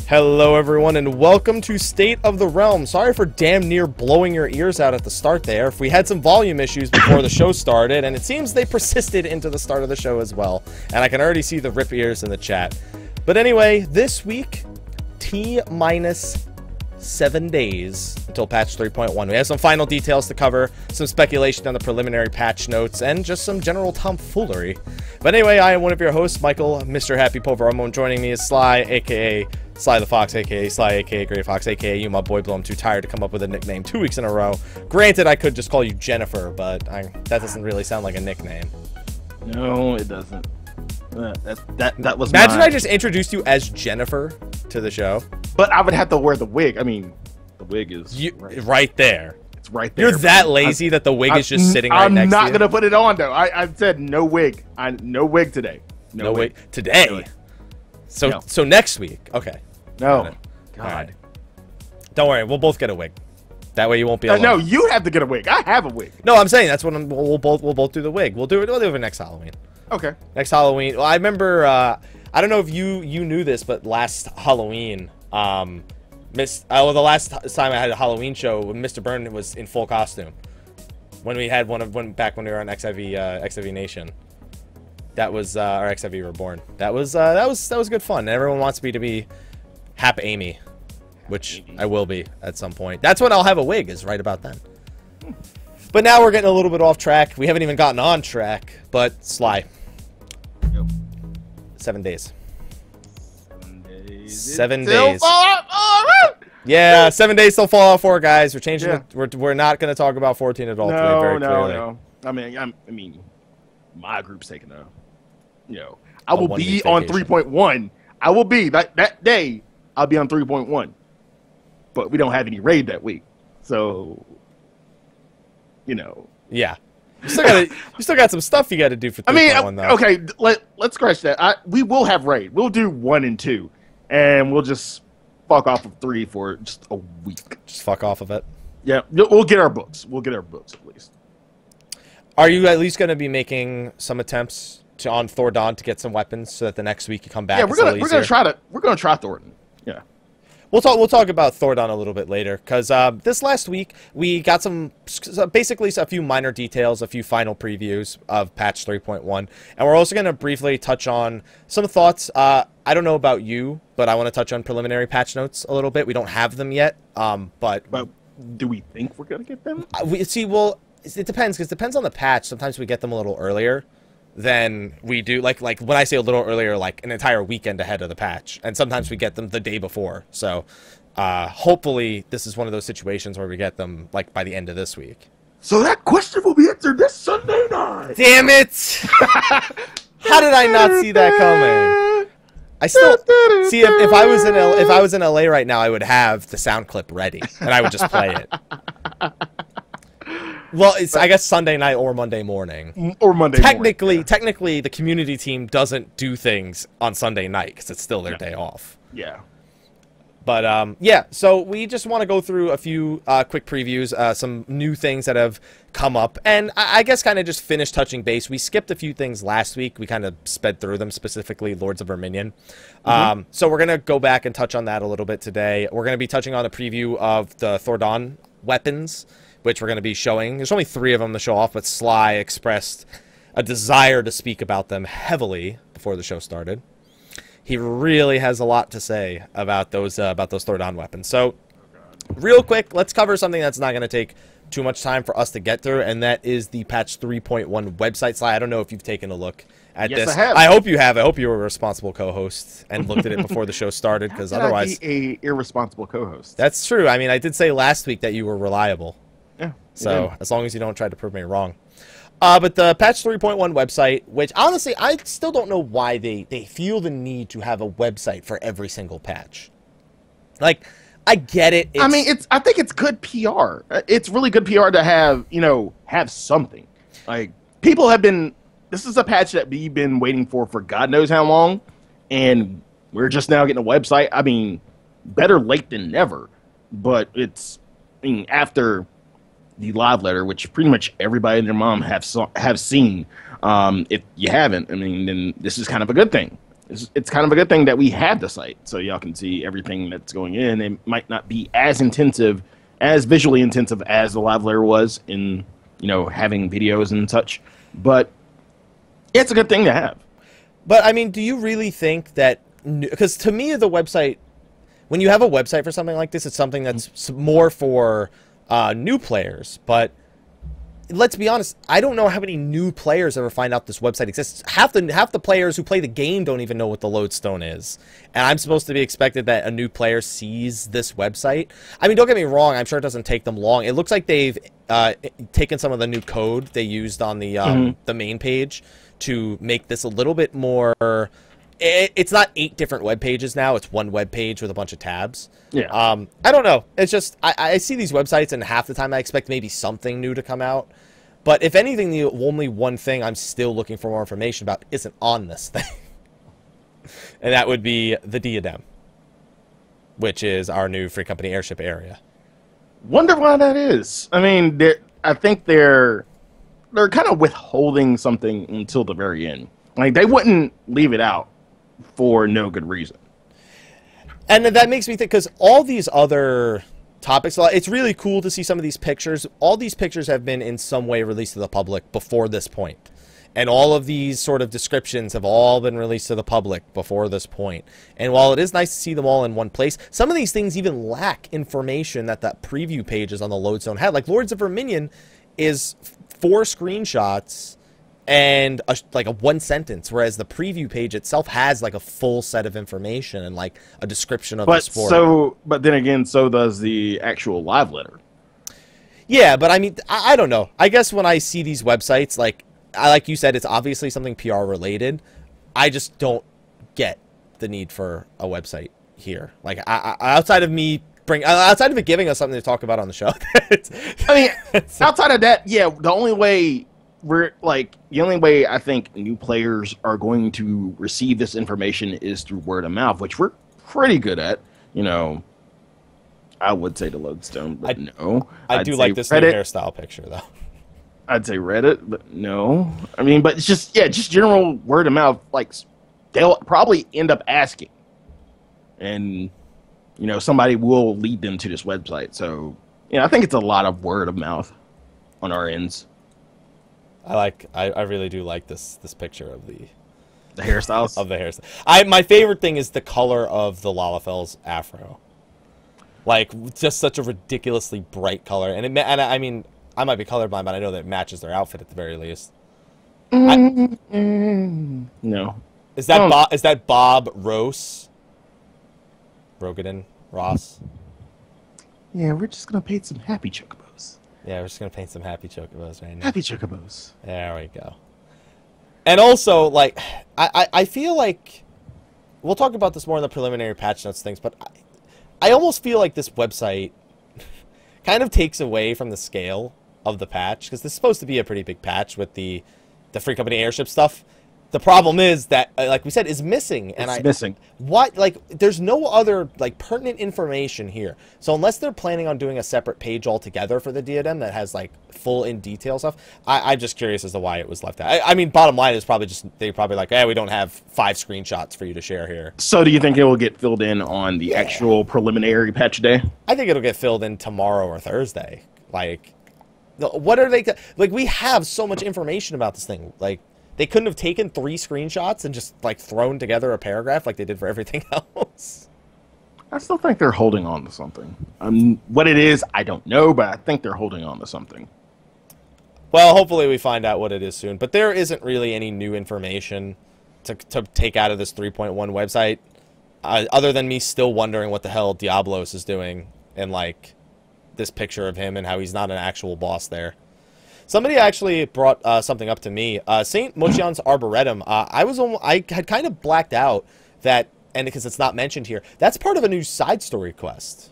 Hello everyone and welcome to State of the Realm. Sorry for damn near blowing your ears out at the start there. If we had some volume issues before the show started, and it seems they persisted into the start of the show as well. And I can already see the rip ears in the chat. But anyway, this week, T-minus 7 days until patch 3.1. We have some final details to cover, some speculation on the preliminary patch notes, and just some general tomfoolery. But anyway, I am one of your hosts, Michael, Mr. Happy Poveromo. Joining me is Slyh, aka Slythefox, aka Slyakagreyfox, aka you, my boy, Blow. I'm too tired to come up with a nickname 2 weeks in a row. Granted, I could just call you Jennifer, but that doesn't really sound like a nickname. No, it doesn't. That was. Imagine I just introduced you as Jennifer to the show. But I would have to wear the wig. I mean, the wig is right there. It's right there. You're that lazy that the wig is just sitting right next to you? I'm not gonna put it on though. I said no wig. No wig today. No wig today. Really. So next week. Okay. No. God. Right. Don't worry. We'll both get a wig. That way you won't be alone. No, you have to get a wig. I have a wig. No, I'm saying that's what we'll both do the wig. We'll do it next Halloween. Okay. Next Halloween. Well, I remember. I don't know if you knew this, but last Halloween, the last time I had a Halloween show, when Mr. Byrne was in full costume, when we had back when we were on XIV Nation. That was our XIV Reborn. That was good fun. And everyone wants me to be Hap Amy, which I will be at some point. That's when I'll have a wig, is right about then. But now we're getting a little bit off track. We haven't even gotten on track. But Slyh. Yep. 7 days. 7 days. 7 days. Yeah, 7 days till Fallout 4, guys. We're changing it. We're not going to talk about 14 at all today, very clearly. No. I mean, my group's taking a, I will be on 3.1. I will be that day. I'll be on 3.1. But we don't have any raid that week, so Yeah. You still got some stuff you got to do for 3.1 though. Okay, let's scratch that. We will have raid. We'll do 1 and 2, and we'll just fuck off of 3 for just a week. Just fuck off of it. Yeah, we'll get our books. We'll get our books at least. Are you at least going to be making some attempts on Thordan to get some weapons so that the next week you come back? Yeah, we're gonna try Thordan. Yeah. We'll talk about Thordan a little bit later, because this last week we got basically a few minor details, a few final previews of patch 3.1, and we're also going to briefly touch on some thoughts. I don't know about you, but I want to touch on preliminary patch notes a little bit. We don't have them yet, but do we think we're going to get them? Well, it depends, because it depends on the patch. Sometimes we get them a little earlier than we do, like when I say a little earlier, like an entire weekend ahead of the patch, and sometimes we get them the day before. So hopefully this is one of those situations where we get them like by the end of this week. So that question will be answered this Sunday night. Damn it! How did I not see that coming? I still see if I was in LA right now, I would have the sound clip ready and I would just play it. Well, it's I guess Sunday night or Monday morning. Or Monday morning. Technically, the community team doesn't do things on Sunday night because it's still their day off. Yeah. But, yeah, so we just want to go through a few quick previews, some new things that have come up, and I guess kind of just finish touching base. We skipped a few things last week. We kind of sped through them, specifically Lords of Verminion. So we're going to go back and touch on that a little bit today. We're going to be touching on a preview of the Thordan weapons, which we're going to be showing. There's only 3 of them to show off, but Slyh expressed a desire to speak about them heavily before the show started. He really has a lot to say about those Thordan weapons. So, real quick, let's cover something that's not going to take too much time for us to get through, and that is the patch 3.1 website. Slyh, I don't know if you've taken a look at this. I have. I hope you have. I hope you were a responsible co-host and looked at it before the show started, because otherwise, be a irresponsible co-host. That's true. I mean, I did say last week that you were reliable. Yeah. So, as long as you don't try to prove me wrong. But the patch 3.1 website, which honestly, I still don't know why they feel the need to have a website for every single patch. Like, I get it. I mean, I think it's good PR. It's really good PR to have, have something. Like, people have been, this is a patch that we've been waiting for God knows how long, and we're just now getting a website. I mean, better late than never, but after the live letter, which pretty much everybody and their mom have seen. If you haven't, then this is kind of a good thing. it's kind of a good thing that we have the site so y'all can see everything that's going in. It might not be as intensive, as visually intensive as the live layer was in, having videos and such, but it's a good thing to have. But I mean, do you really think that, because to me the website, when you have a website for something like this, it's something that's more for new players, but let's be honest, I don't know how many new players ever find out this website exists. Half the players who play the game don't even know what the lodestone is. And I'm supposed to be expected that a new player sees this website. I mean, don't get me wrong, I'm sure it doesn't take them long. It looks like they've taken some of the new code they used on the main page to make this a little bit more... It's not 8 different web pages now. It's one web page with a bunch of tabs. Yeah. I don't know. It's just I see these websites, and half the time I expect maybe something new to come out. But if anything, the only one thing I'm still looking for more information about isn't on this thing. And that would be the Diadem, which is our new Free Company airship area. Wonder why that is. I mean, I think they're kind of withholding something until the very end. Like, they wouldn't leave it out for no good reason. And that makes me think, because all these other topics, it's really cool to see some of these pictures. All these pictures have been in some way released to the public before this point. And all of these sort of descriptions have all been released to the public before this point. And while it is nice to see them all in one place, some of these things even lack information that preview pages on the Lodestone had. Like Lords of Verminion is 4 screenshots and like a 1 sentence, whereas the preview page itself has like a full set of information and like a description of the sport. But then again, so does the actual live letter. Yeah, but I mean, I don't know. I guess when I see these websites, like you said, it's obviously something PR related. I just don't get the need for a website here. Like outside of it giving us something to talk about on the show. I mean, outside of that, yeah, the only way I think new players are going to receive this information is through word of mouth, which we're pretty good at. I would say the Lodestone, but no. I do like this new hairstyle picture, though. I'd say Reddit, but no. I mean, but it's just general word of mouth. Like, they'll probably end up asking, and somebody will lead them to this website. So, I think it's a lot of word of mouth on our ends. I really do like this picture of the hairstyles of the hairstyle. My favorite thing is the color of the Lalafel's afro. Like, just such a ridiculously bright color, and I mean, I might be colorblind, but I know that it matches their outfit at the very least. No. Is that Bob Ross? Ross? Yeah, we're just gonna paint some happy chocobos. Yeah, we're just gonna paint some happy chocobos right now. Happy chocobos. There we go. And also, like, I feel like we'll talk about this more in the preliminary patch notes things, but I almost feel like this website kind of takes away from the scale of the patch, because this is supposed to be a pretty big patch with the Free Company airship stuff. The problem is that, like we said, is missing. And missing. What? Like, there's no other, like, pertinent information here. So unless they're planning on doing a separate page altogether for the Diadem that has, like, full in-detail stuff, I'm just curious as to why it was left out. I mean, bottom line is probably just, they probably like, we don't have 5 screenshots for you to share here. So do you think it will get filled in on the actual preliminary patch day? I think it'll get filled in tomorrow or Thursday. Like, what are they... Like, we have so much information about this thing. Like, they couldn't have taken 3 screenshots and just, like, thrown together a paragraph like they did for everything else. I still think they're holding on to something. What it is, I don't know, but I think they're holding on to something. Well, hopefully we find out what it is soon. But there isn't really any new information to take out of this 3.1 website, other than me still wondering what the hell Diablos is doing in, like, this picture of him and how he's not an actual boss there. Somebody actually brought something up to me. St. Motion's Arboretum. I had kind of blacked out that, and because it's not mentioned here, that's part of a new side story quest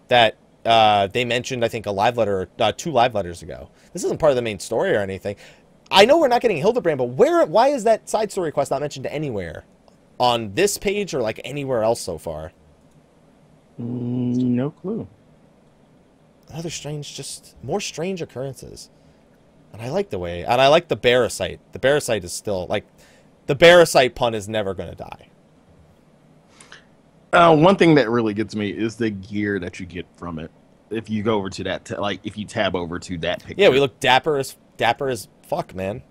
that they mentioned, I think, a live letter, 2 live letters ago. This isn't part of the main story or anything. I know we're not getting Hildebrand, but why is that side story quest not mentioned anywhere on this page or like anywhere else so far? No clue. Another strange, just more strange occurrences. And I like the way, and I like the Barasite. The Barasite is still, like, The Barasite pun is never going to die. One thing that really gets me is the gear that you get from it. If you go over to that, if you tab over to that picture. Yeah, we look dapper as fuck, man.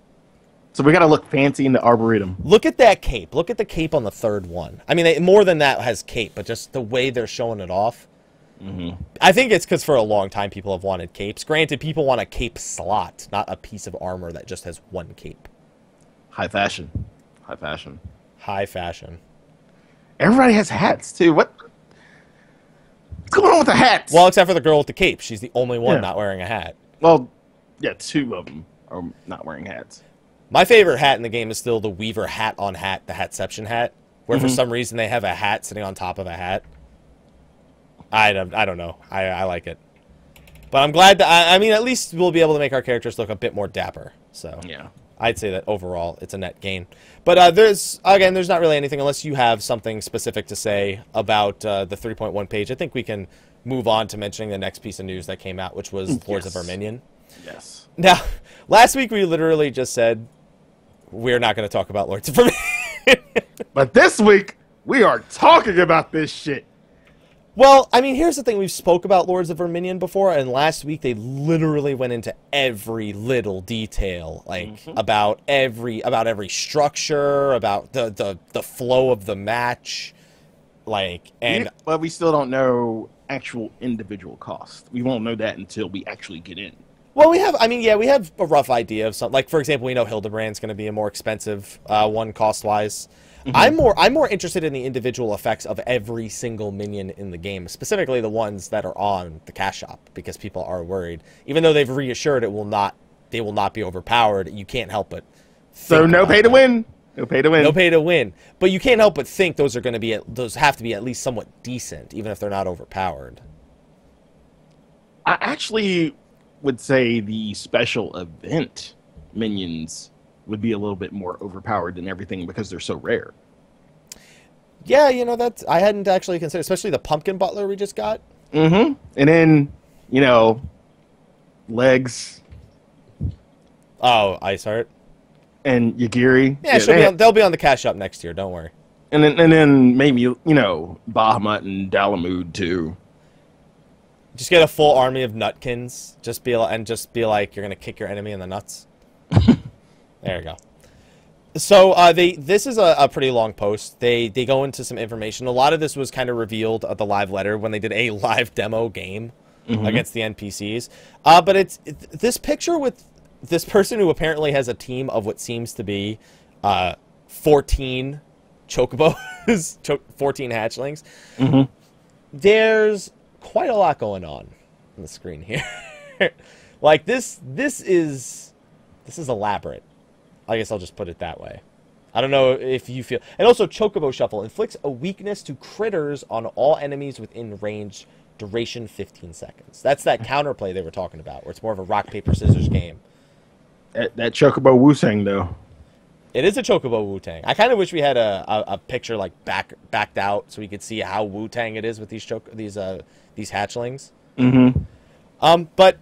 So we got to look fancy in the Arboretum. Look at that cape. Look at the cape on the third one. I mean, more than that has cape, but just the way they're showing it off. Mm-hmm. I think it's because for a long time people have wanted capes. Granted, people want a cape slot, not a piece of armor that just has one cape. High fashion. High fashion. High fashion. Everybody has hats, too. What's going on with the hats? Well, except for the girl with the cape. She's the only one not wearing a hat. Well, yeah, 2 of them are not wearing hats. My favorite hat in the game is still the Weaver hat on hat, the Hatception hat, where for some reason they have a hat sitting on top of a hat. I don't know. I like it. But I'm glad that, I mean, at least we'll be able to make our characters look a bit more dapper. So yeah, I'd say that overall it's a net gain. But there's not really anything unless you have something specific to say about the 3.1 page. I think we can move on to mentioning the next piece of news that came out, which was Lords of Verminion. Yes. Now, last week we literally just said we're not going to talk about Lords of Verminion. But this week we are talking about this shit. Well, I mean, here's the thing. We've spoke about Lords of Verminion before, and last week they literally went into every little detail, like about every structure, about the flow of the match, like, and but we still don't know actual individual cost. We won't know that until we actually get in. Well, we have a rough idea of something. Like, for example, we know Hildebrand's going to be a more expensive one cost-wise. I'm more interested in the individual effects of every single minion in the game, specifically the ones that are on the cash shop, because people are worried. Even though they've reassured they will not be overpowered, you can't help but so no pay to win. No pay to win. No pay to win. But you can't help but think those have to be at least somewhat decent, even if they're not overpowered. I actually would say the special event minions would be a little bit more overpowered than everything because they're so rare. Yeah, you know, that's I hadn't actually considered, especially the pumpkin butler we just got. And then, you know, legs. Oh, Ice Heart. And Yagiri. Yeah, they'll be on the cash up next year, don't worry. And then maybe, you know, Bahamut and Dalamud too. Just get a full army of nutkins. Just be like you're gonna kick your enemy in the nuts. There you go. So this is a pretty long post. They go into some information. A lot of this was kind of revealed at the live letter when they did a live demo game against the NPCs. But it's this picture with this person who apparently has a team of what seems to be 14 chocobos, 14 hatchlings. There's quite a lot going on the screen here. Like this is elaborate. I guess I'll just put it that way. I don't know if you feel... And also, Chocobo Shuffle inflicts a weakness to critters on all enemies within range, duration 15 seconds. That's that counterplay they were talking about, where it's more of a rock, paper, scissors game. That Chocobo Wu-Tang, though. It is a Chocobo Wu-Tang. I kind of wish we had a picture like backed out so we could see how Wu-Tang it is with these hatchlings. But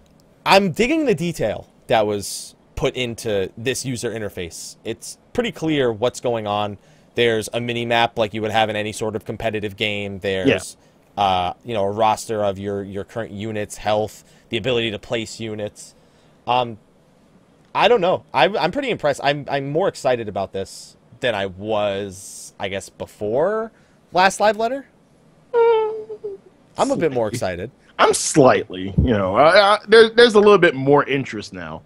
I'm digging the detail that was put into this user interface. It's pretty clear what's going on. There's a mini map like you would have in any sort of competitive game. There's you know, a roster of your current units, health, the ability to place units. I don't know. I'm pretty impressed. I'm more excited about this than I was, I guess, before last live letter. I'm a bit more excited. I'm slightly, you know, there's a little bit more interest now.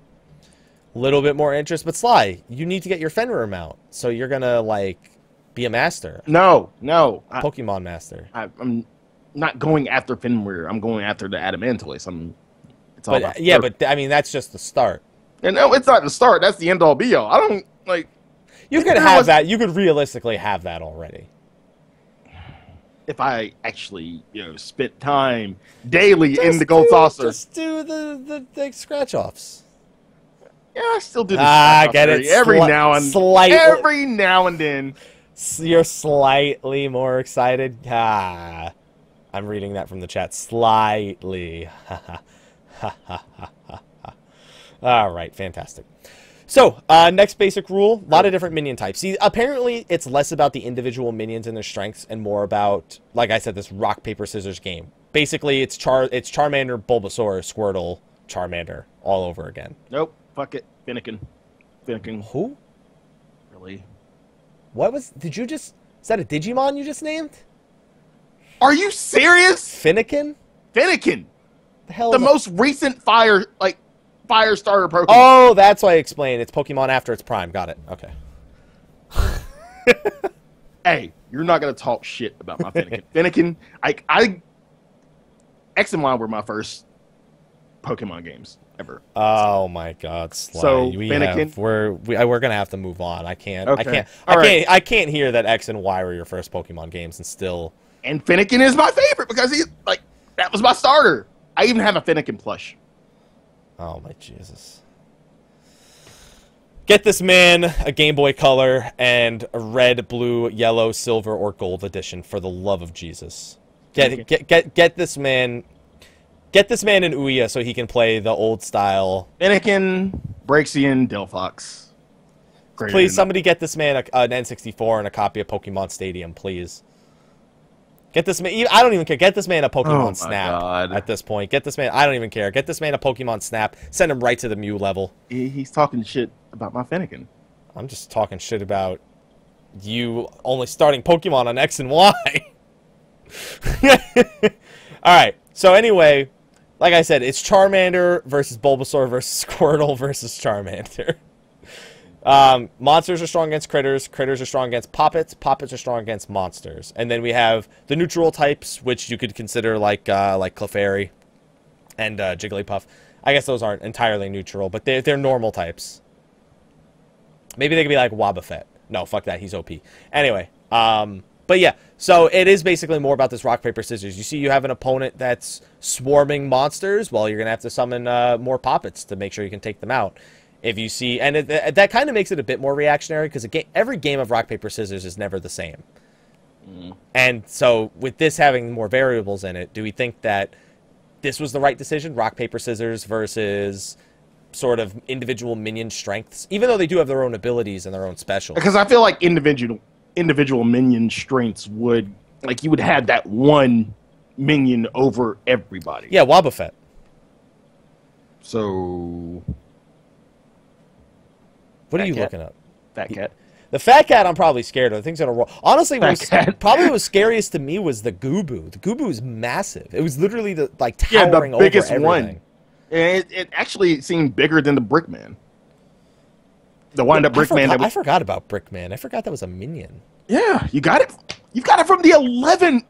Little bit more interest, but Sly, you need to get your Fenrir mount, so you're gonna like be a master. No, Pokemon master. I'm not going after Fenrir. I'm going after the Adamantoise. It's all But about yeah, but I mean that's just the start. And no, it's not the start. That's the end all be all. I don't like. You could have that. You could realistically have that already. If I actually, you know, spent time daily in the gold saucer. Just do the scratch offs. Yeah, I still do the I get it. Every now and then. You're slightly more excited. I'm reading that from the chat. Slightly. All right, fantastic. So, next basic rule, a lot of different minion types. See, apparently it's less about the individual minions and their strengths and more about, like I said, this rock, paper, scissors game. Basically, it's Charmander, Bulbasaur, Squirtle, Charmander, all over again. Nope. Fuck it. Finnegan. Who? Really? What was, is that a Digimon you just named? Are you serious? Finnegan? Finnegan. The hell The is most recent fire starter Pokemon. Oh, that's why I explained. It's Pokemon after its prime. Got it. Okay. Hey, you're not going to talk shit about my Finnegan. Finnegan, X and Y were my first Pokemon games ever. Oh my God, Sly. So Finnegan, we're gonna have to move on. I can't. Okay. I can't hear that X and Y were your first Pokemon games and still. And Finnegan is my favorite because he's like that was my starter. I even have a Finnegan plush. Oh my Jesus. Get this man a Game Boy Color and a red, blue, yellow, silver, or gold edition for the love of Jesus. Get this man. Get this man an Ouya so he can play the old style. Finnegan, Braixen, Delphox. Please, somebody get this man an N64 and a copy of Pokemon Stadium, please. Get this man. I don't even care. Get this man a Pokemon Snap at this point. Get this man. I don't even care. Get this man a Pokemon Snap. Send him right to the Mew level. He's talking shit about my Finnegan. I'm just talking shit about you only starting Pokemon on X and Y. All right. So anyway, like I said, it's Charmander versus Bulbasaur versus Squirtle versus Charmander. Monsters are strong against critters. Critters are strong against poppets. Poppets are strong against monsters. And then we have the neutral types, which you could consider like Clefairy and Jigglypuff. I guess those aren't entirely neutral, but they're normal types. Maybe they could be like Wobbuffet. No, fuck that. He's OP. Anyway, but yeah, so it is basically more about this rock, paper, scissors. You see you have an opponent that's swarming monsters. Well, you're going to have to summon more poppets to make sure you can take them out. If you see, and that kind of makes it a bit more reactionary because every game of rock, paper, scissors is never the same. And so with this having more variables in it, do we think that this was the right decision? Rock, paper, scissors versus sort of individual minion strengths, even though they do have their own abilities and their own specials. Because I feel like individual minion strengths would, like, you would have that one minion over everybody. Yeah, Wobbuffet. So, what are you looking up? Fat Cat. The Fat Cat I'm probably scared of. The thing's gonna roll. Honestly, probably what was scariest to me was the Gooboo. The Gooboo is massive. It was literally the towering the biggest over everything. One. And it actually seemed bigger than the Brickman. The wind-up Brickman. I forgot about Brickman. I forgot that was a minion. Yeah, you got it. You got it from the 11.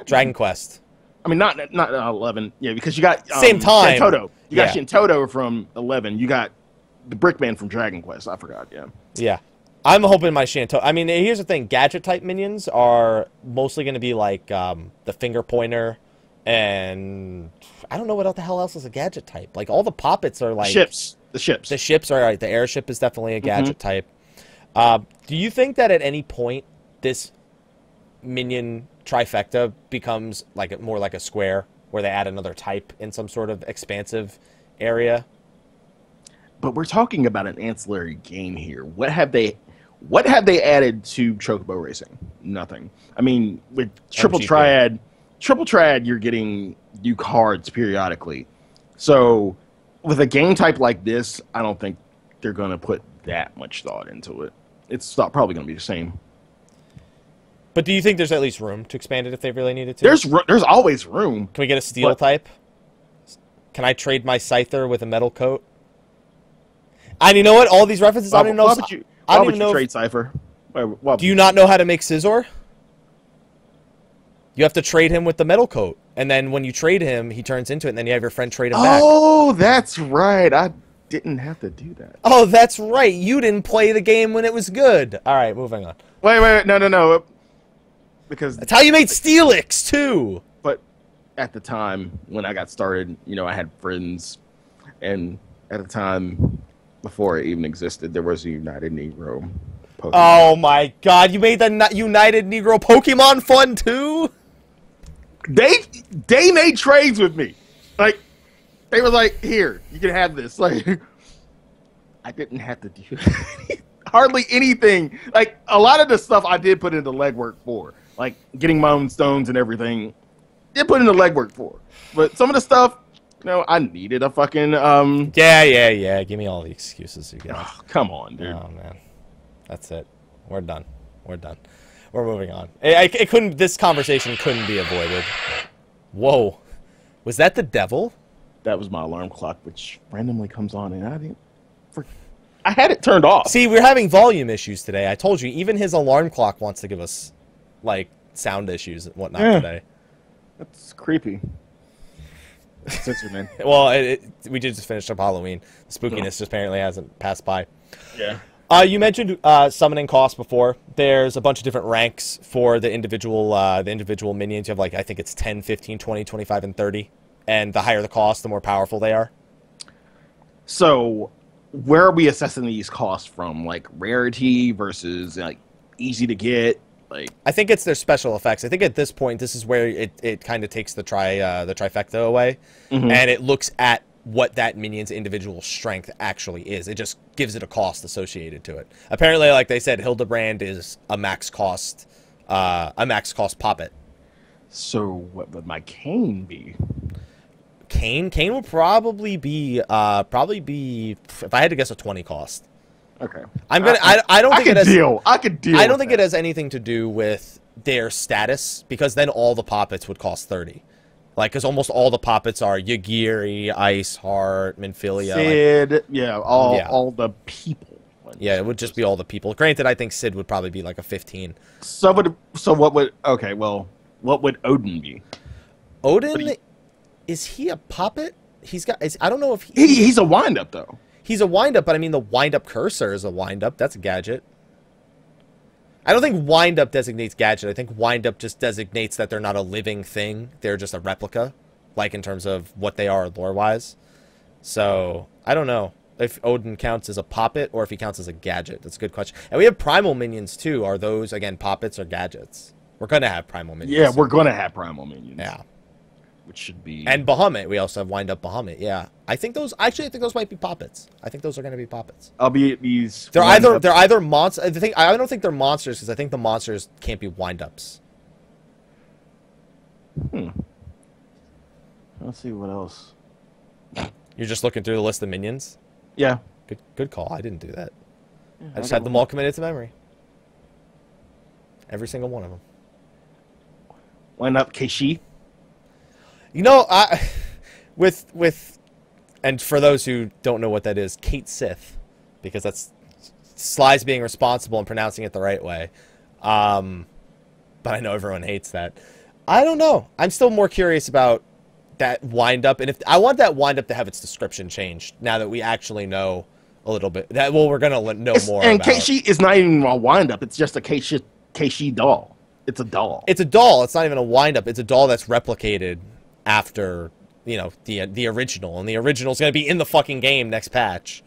Dragon Quest. I mean, not 11. Yeah, because you got same time. Shintoto. You got Shintoto from 11. You got the Brickman from Dragon Quest. I forgot. Yeah. Yeah. I'm hoping my Shintoto. I mean, here's the thing. Gadget type minions are mostly going to be like the finger pointer, and I don't know what the hell else is a gadget type. Like all the poppets are like ships. The ships. The ships are right. The airship is definitely a gadget type. Do you think that at any point this minion trifecta becomes like more like a square, where they add another type in some sort of expansive area? But we're talking about an ancillary game here. What have they added to Chocobo Racing? Nothing. I mean, with Triple Triad, you're getting new cards periodically. So with a game type like this, I don't think they're going to put that much thought into it. It's probably going to be the same. But do you think there's at least room to expand it if they really needed to? There's always room. Can we get a steel type? Can I trade my Scyther with a metal coat? And you know what? All these references, I don't even know. Why would you trade Cypher? Do you not know how to make Scizor? You have to trade him with the metal coat. And then when you trade him, he turns into it, and then you have your friend trade him back. Oh, that's right. I didn't have to do that. Oh, that's right. You didn't play the game when it was good. All right, moving on. Wait. No. Because that's how you made Steelix, too. But at the time, when I got started, I had friends. And at the time, before it even existed, there was a United Negro Pokemon. Oh, my God. You made the United Negro Pokemon fun, too? They made trades with me. Like, they were like, here, you can have this. Like, I didn't have to do hardly anything. Like, a lot of the stuff I did put into legwork for. Like, getting my own stones and everything. Did put into legwork for. But some of the stuff, you know, I needed a fucking, Yeah. Give me all the excuses you got. Oh, come on, dude. Oh, man. That's it. We're done. We're moving on. It couldn't. This conversation couldn't be avoided. Whoa. Was that the devil? That was my alarm clock, which randomly comes on, and I had it turned off. See, we're having volume issues today. I told you, even his alarm clock wants to give us, like, sound issues and whatnot today. That's creepy. Censor, man. Well, we did just finish up Halloween. The spookiness just apparently hasn't passed by. Yeah. You mentioned summoning costs before. There's a bunch of different ranks for the individual minions. You have, like, I think it's 10, 15, 20, 25, and 30. And the higher the cost, the more powerful they are. So, where are we assessing these costs from? Like, rarity versus, like, easy to get? Like, I think it's their special effects. I think at this point, this is where it kind of takes the trifecta away. Mm-hmm. And it looks at what that minion's individual strength actually is. It just gives it a cost associated to it. Apparently, like they said, Hildebrand is a max cost poppet. So what would my cane be? Cane will probably be if I had to guess, a 20 cost. Okay. I don't think it has. I could deal. I don't think it has anything to do with their status, because then all the poppets would cost 30. Like, because almost all the poppets are Yagiri, Ice Heart, Minfilia. Sid, all the people. Yeah, it would just be all the people. Granted, I think Sid would probably be like a 15. So what would Odin be? Odin, is he a poppet? I don't know if he's a wind-up, though. He's a wind-up, but I mean, the wind-up cursor is a wind-up. That's a gadget. I don't think wind-up designates gadget. I think wind-up just designates that they're not a living thing. They're just a replica, like, in terms of what they are lore-wise. So, I don't know if Odin counts as a poppet or if he counts as a gadget. That's a good question. And we have primal minions, too. Are those, again, poppets or gadgets? We're going to have primal minions. Yeah, we're going to have primal minions. Yeah. Which should be... And Bahamut. We also have wind-up Bahamut. Yeah. I think those might be poppets. I think those are going to be poppets. Albeit these... They're either monsters. I don't think they're monsters, because I think the monsters can't be wind-ups. Let's see what else. You're just looking through the list of minions? Yeah. Good call. I didn't do that. Yeah, I just had them all committed to memory. Every single one of them. Wind up Keishi. You know, and for those who don't know what that is, Kate Sith, because that's Sly's being responsible and pronouncing it the right way. But I know everyone hates that. I don't know. I'm still more curious about that wind-up, and if I want that wind-up to have its description changed now that we actually know a little bit. We're gonna know more. And about. Keishi is not even a wind-up. It's just a Keishi doll. It's a doll. It's a doll. It's not even a wind-up. It's a doll that's replicated after, you know, the original, and the original is going to be in the fucking game next patch.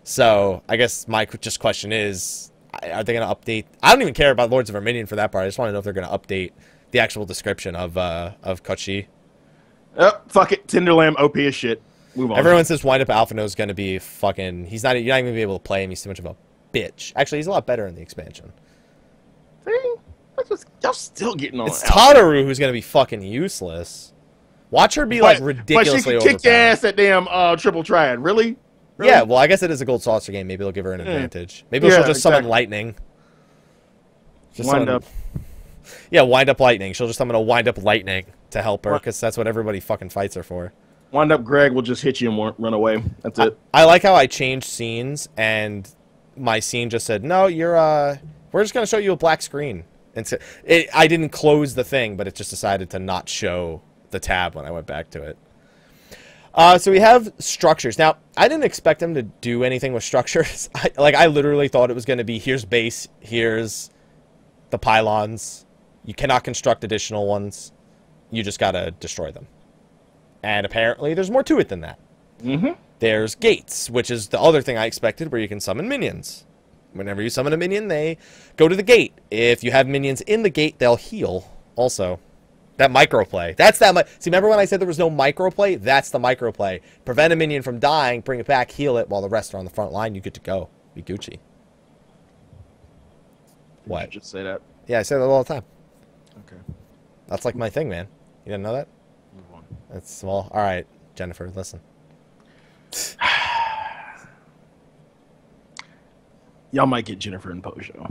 So I guess my question is, are they going to update? I don't even care about Lords of Verminion for that part. I just want to know if they're going to update the actual description of Kochi. Oh, fuck it, Tinderlamb OP as shit. Move on. Everyone says wind up Alphino is going to be fucking. You're not even going to be able to play him. He's too much of a bitch. Actually, he's a lot better in the expansion. See? Y'all still getting on. It's Tataru who's going to be fucking useless. Watch her be like ridiculously overpowered. But she can kick your ass at damn triple triad. Really? Yeah, well, I guess it is a gold saucer game. Maybe they'll give her an advantage. Maybe she'll just summon lightning. Wind up. Yeah, wind up lightning. She'll just summon a wind up lightning to help her, because that's what everybody fucking fights her for. Wind up Greg will just hit you and run away. That's it. I like how I changed scenes, and my scene just said, no, we're just going to show you a black screen. And so I didn't close the thing, but it just decided to not show the tab when I went back to it. So we have structures. Now, I didn't expect them to do anything with structures. I literally thought it was going to be, here's base, here's the pylons. You cannot construct additional ones. You just got to destroy them. And apparently there's more to it than that. Mm-hmm. There's gates, which is the other thing I expected, where you can summon minions. Whenever you summon a minion, they go to the gate. If you have minions in the gate, they'll heal also. That microplay. That's that. See, remember when I said there was no microplay? That's the microplay. Prevent a minion from dying, bring it back, heal it, while the rest are on the front line. You get to go. Be Gucci. What? Did you just say that? Yeah, I say that all the time. Okay. That's like my thing, man. You didn't know that? Move on. That's, well, all right, Jennifer, listen. Y'all might get Jennifer and Pojo.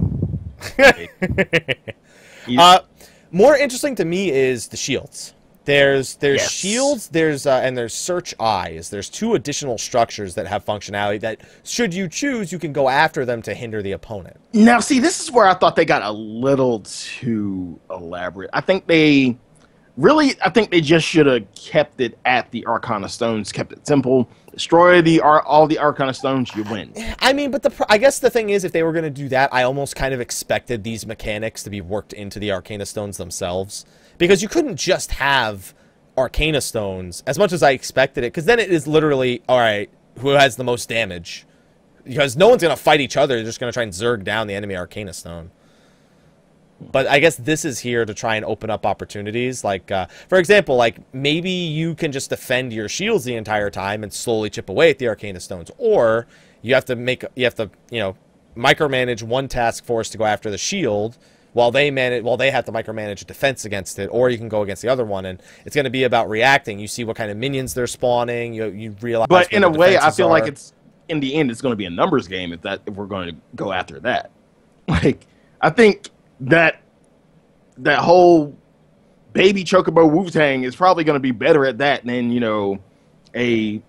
More interesting to me is the shields. There's Yes. shields, and there's search eyes. There's 2 additional structures that have functionality that, should you choose, you can go after them to hinder the opponent. Now, see, this is where I thought they got a little too elaborate. I think they just should have kept it at the Arcana Stones, kept it simple. Destroy all the Arcana Stones, you win. I mean, but I guess the thing is, if they were going to do that, I almost kind of expected these mechanics to be worked into the Arcana Stones themselves. Because you couldn't just have Arcana Stones, as much as I expected it, because then it is literally, all right, who has the most damage? Because no one's going to fight each other, they're just going to try and zerg down the enemy Arcana Stone. But I guess this is here to try and open up opportunities. Like, for example, like maybe you can just defend your shields the entire time and slowly chip away at the Arcana Stones, or you have to micromanage one task force to go after the shield while they have to micromanage a defense against it, or you can go against the other one, and it's going to be about reacting. You see what kind of minions they're spawning. You realize. But in a way, I feel like it's in the end, it's going to be a numbers game if we're going to go after that. Like, I think that whole baby Chocobo Wu-Tang is probably going to be better at that than, a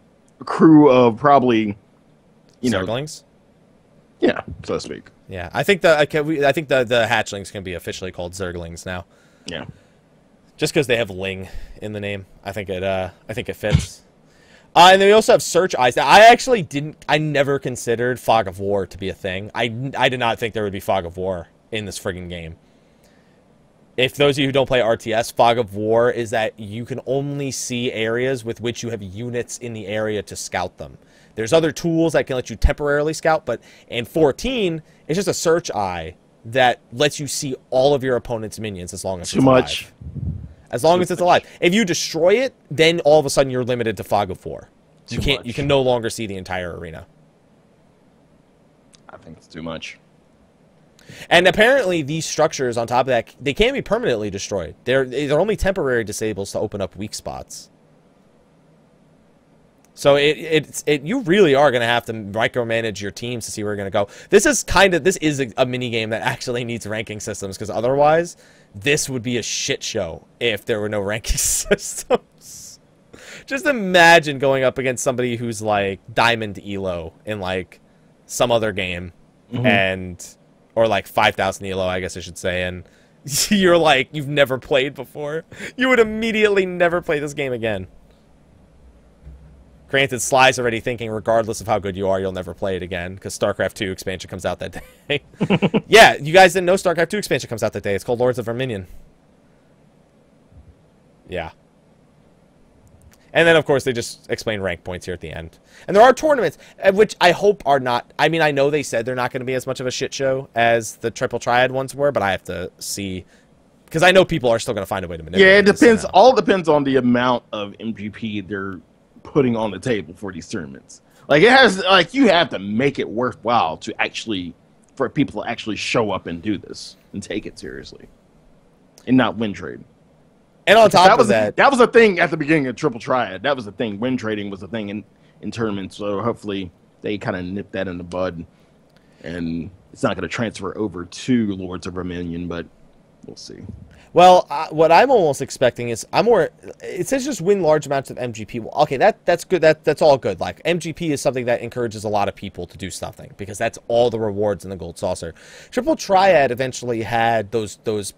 crew of probably, Zerglings? Yeah, so to speak. Yeah, I think the hatchlings can be officially called Zerglings now. Yeah. Just because they have Ling in the name. I think it fits. And then we also have search eyes. Now, I never considered Fog of War to be a thing. I did not think there would be Fog of War in this friggin' game. If those of you who don't play RTS, Fog of War is that you can only see areas with which you have units in the area to scout them. There's other tools that can let you temporarily scout, but in 14, it's just a search eye that lets you see all of your opponent's minions as long as it's alive. As long as it's alive. If you destroy it, then all of a sudden you're limited to Fog of War. You can no longer see the entire arena. I think it's too much. And apparently these structures on top of that, they can't be permanently destroyed. They're only temporary disables to open up weak spots. So you really are going to have to micromanage your teams to see where you're going to go. This is a mini game that actually needs ranking systems, because otherwise this would be a shit show if there were no ranking systems. Just imagine going up against somebody who's like Diamond Elo in like some other game, or like 5,000 Elo, I guess I should say, and you're like, you've never played before. You would immediately never play this game again. Granted, Sly's already thinking, regardless of how good you are, you'll never play it again, because StarCraft 2 expansion comes out that day. Yeah, you guys didn't know StarCraft 2 expansion comes out that day. It's called Lords of Verminion. Yeah. And then, of course, they just explain rank points here at the end. And there are tournaments, which I hope are not... I mean, I know they said they're not going to be as much of a shit show as the Triple Triad ones were, but I have to see... Because I know people are still going to find a way to manipulate. Yeah, it depends. All depends on the amount of MGP they're putting on the table for these tournaments. Like, you have to make it worthwhile for people to actually show up and do this and take it seriously. And not win trade. And on top of that... That was a thing at the beginning of Triple Triad. That was the thing. Win trading was a thing in tournaments. So hopefully they kind of nip that in the bud. And it's not going to transfer over to Lords of Verminion, but we'll see. Well, what I'm almost expecting is it says just win large amounts of MGP. Well, okay, that's good. That's all good. Like, MGP is something that encourages a lot of people to do something, because that's all the rewards in the Gold Saucer. Triple Triad eventually had those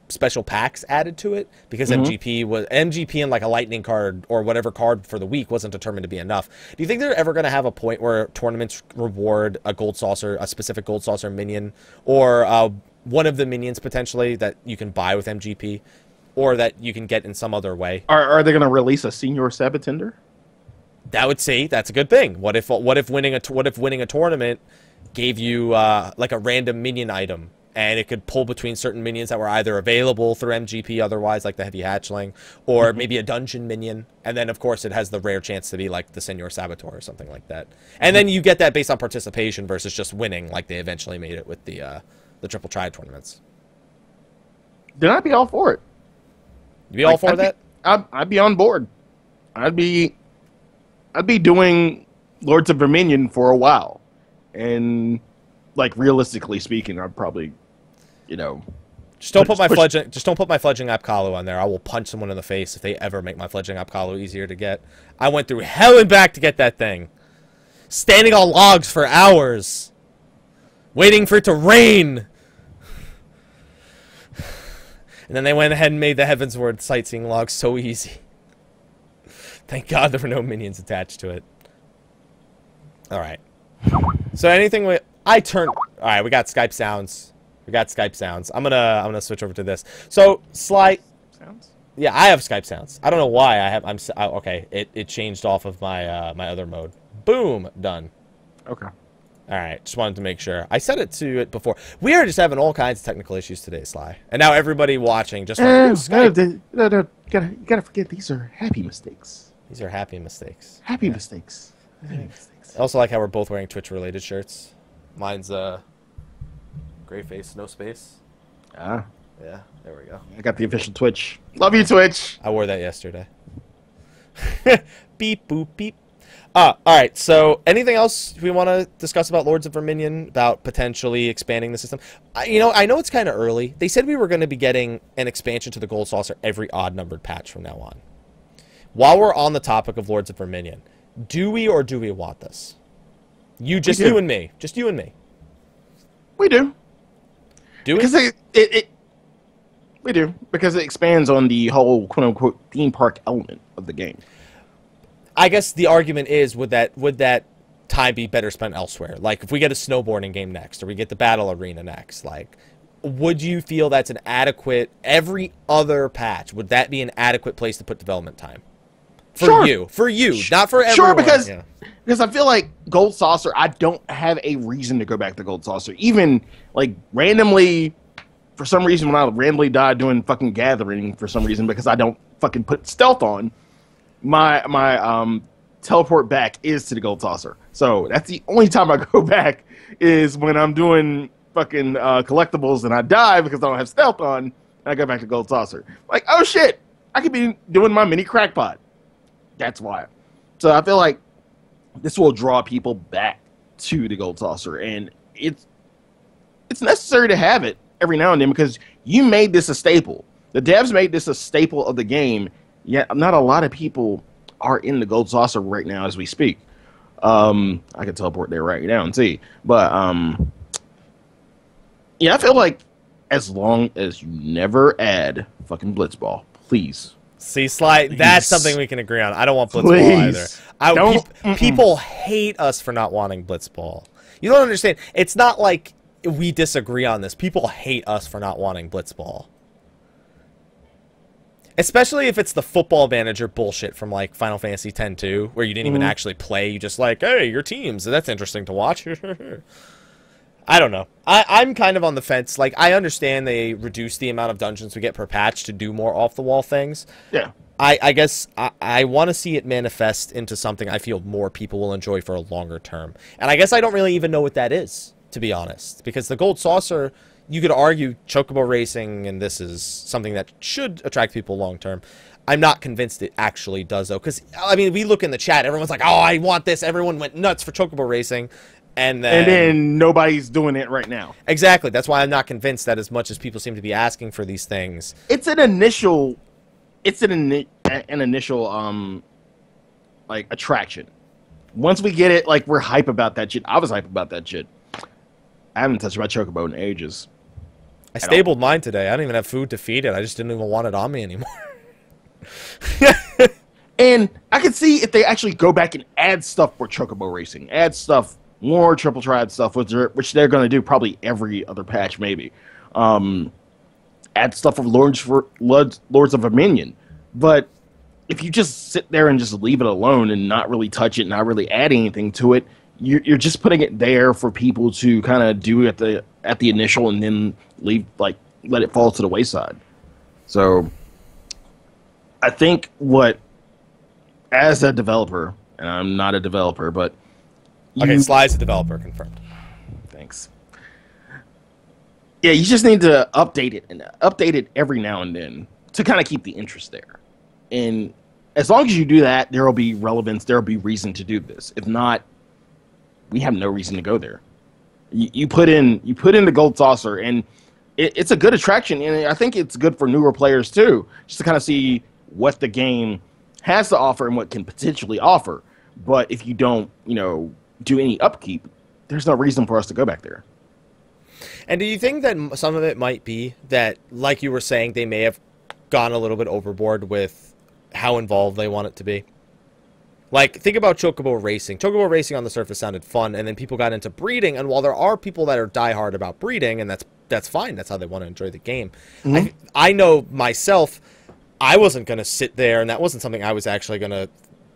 special packs added to it, because MGP and like a lightning card or whatever card for the week wasn't determined to be enough. Do you think they're ever going to have a point where tournaments reward a Gold Saucer, a specific Gold Saucer minion, or one of the minions potentially that you can buy with MGP, or that you can get in some other way? Are they going to release a Senior Sabatender? That's a good thing. What if winning a tournament gave you like a random minion item, and it could pull between certain minions that were either available through MGP otherwise, like the Heavy Hatchling, or maybe a dungeon minion. And then, of course, it has the rare chance to be like the Senor Saboteur or something like that. And then you get that based on participation versus just winning, like they eventually made it with the Triple Triad tournaments. Then I'd be all for it. You be all for that? I'd be on board. I'd be doing Lords of Verminion for a while. And, like, realistically speaking, I'd probably, just don't put my fledgling Apkalu on there. I will punch someone in the face if they ever make my fledgling Apkalu easier to get. I went through hell and back to get that thing. Standing on logs for hours. Waiting for it to rain. And then they went ahead and made the Heavensward sightseeing log so easy. Thank God there were no minions attached to it. Alright. So anything we... Alright, we got Skype sounds. I'm gonna switch over to this. So, Slyh... Sounds? Yeah, I have Skype sounds. I don't know why I have... okay, it changed off of my my other mode. Boom! Done. Okay. Alright, just wanted to make sure. I said it to it before. We are just having all kinds of technical issues today, Slyh. And now everybody watching just like, no, you gotta forget, these are happy mistakes. These are happy mistakes. Happy mistakes. I also like how we're both wearing Twitch-related shirts. Mine's gray face, no space. Ah. Yeah, there we go. I got the official Twitch. Love you, Twitch. I wore that yesterday. Beep, boop, beep. Alright, so anything else we want to discuss about Lords of Verminion, about potentially expanding the system? I know it's kind of early. They said we were going to be getting an expansion to the Gold Saucer every odd-numbered patch from now on. While we're on the topic of Lords of Verminion, do we or do we want this? You and me. Just you and me. We do. Do we? Because we do. Because it expands on the whole quote-unquote theme park element of the game. I guess the argument is, would that time be better spent elsewhere? Like, if we get a snowboarding game next, or we get the battle arena next, like, would you feel that's an adequate, every other patch, would that be an adequate place to put development time? For you, not for everyone. Sure, because I feel like Gold Saucer, I don't have a reason to go back to Gold Saucer. Even, like, randomly, for some reason, when I randomly died doing fucking Gathering, for some reason, because I don't fucking put stealth on, my teleport back is to the Gold Saucer. So that's the only time I go back is when I'm doing fucking collectibles and I die because I don't have stealth on, and I go back to Gold Saucer. Like, oh shit, I could be doing my mini crackpot. That's why. So I feel like this will draw people back to the Gold Saucer, and it's necessary to have it every now and then because you made this a staple. The devs made this a staple of the game. Yet not a lot of people are in the Gold Saucer right now as we speak. I can teleport there right now and see. But, yeah, I feel like as long as you never add fucking Blitzball, please. See, Slyh, that's something we can agree on. I don't want Blitzball either. People hate us for not wanting Blitzball. You don't understand. It's not like we disagree on this. People hate us for not wanting Blitzball. Especially if it's the football manager bullshit from, like, Final Fantasy X-2, where you didn't even actually play. You just like, hey, your teams. That's interesting to watch. I don't know. I'm kind of on the fence. Like, I understand they reduce the amount of dungeons we get per patch to do more off-the-wall things. Yeah. I guess I want to see it manifest into something I feel more people will enjoy for a longer term. And I guess I don't really even know what that is, to be honest. Because the Gold Saucer... You could argue chocobo racing, and this is something that should attract people long-term. I'm not convinced it actually does, though. Because, I mean, we look in the chat. Everyone's like, oh, I want this. Everyone went nuts for chocobo racing. And then nobody's doing it right now. Exactly. That's why I'm not convinced that as much as people seem to be asking for these things. It's an initial... It's an initial, like, attraction. Once we get it, like, we're hype about that shit. I was hype about that shit. I haven't touched my chocobo in ages. I stabled mine today. I don't even have food to feed it. I just didn't even want it on me anymore. And I could see if they actually go back and add stuff for chocobo racing. Add stuff, more triple triad stuff, which they're going to do probably every other patch, maybe. Add stuff for Lords of Verminion. But if you just sit there and just leave it alone and not really touch it, not really add anything to it, you're just putting it there for people to kind of do at at the initial and then let it fall to the wayside. So I think as a developer, and I'm not a developer, but okay, Sly's a developer, confirmed. Thanks. Yeah, you just need to update it every now and then to kind of keep the interest there. And as long as you do that, there will be relevance, there will be reason to do this. If not, we have no reason to go there. You put in the gold saucer, and it's a good attraction, and I think it's good for newer players too, just to kind of see what the game has to offer and what can potentially offer. But if you don't, do any upkeep, there's no reason for us to go back there. And do you think that some of it might be that, like you were saying, they may have gone a little bit overboard with how involved they want it to be? Like, think about Chocobo Racing. Chocobo Racing on the surface sounded fun, and then people got into breeding, and while there are people that are diehard about breeding, and that's fine, that's how they want to enjoy the game. Mm-hmm. I know myself, I wasn't going to sit there, and that wasn't something I was actually going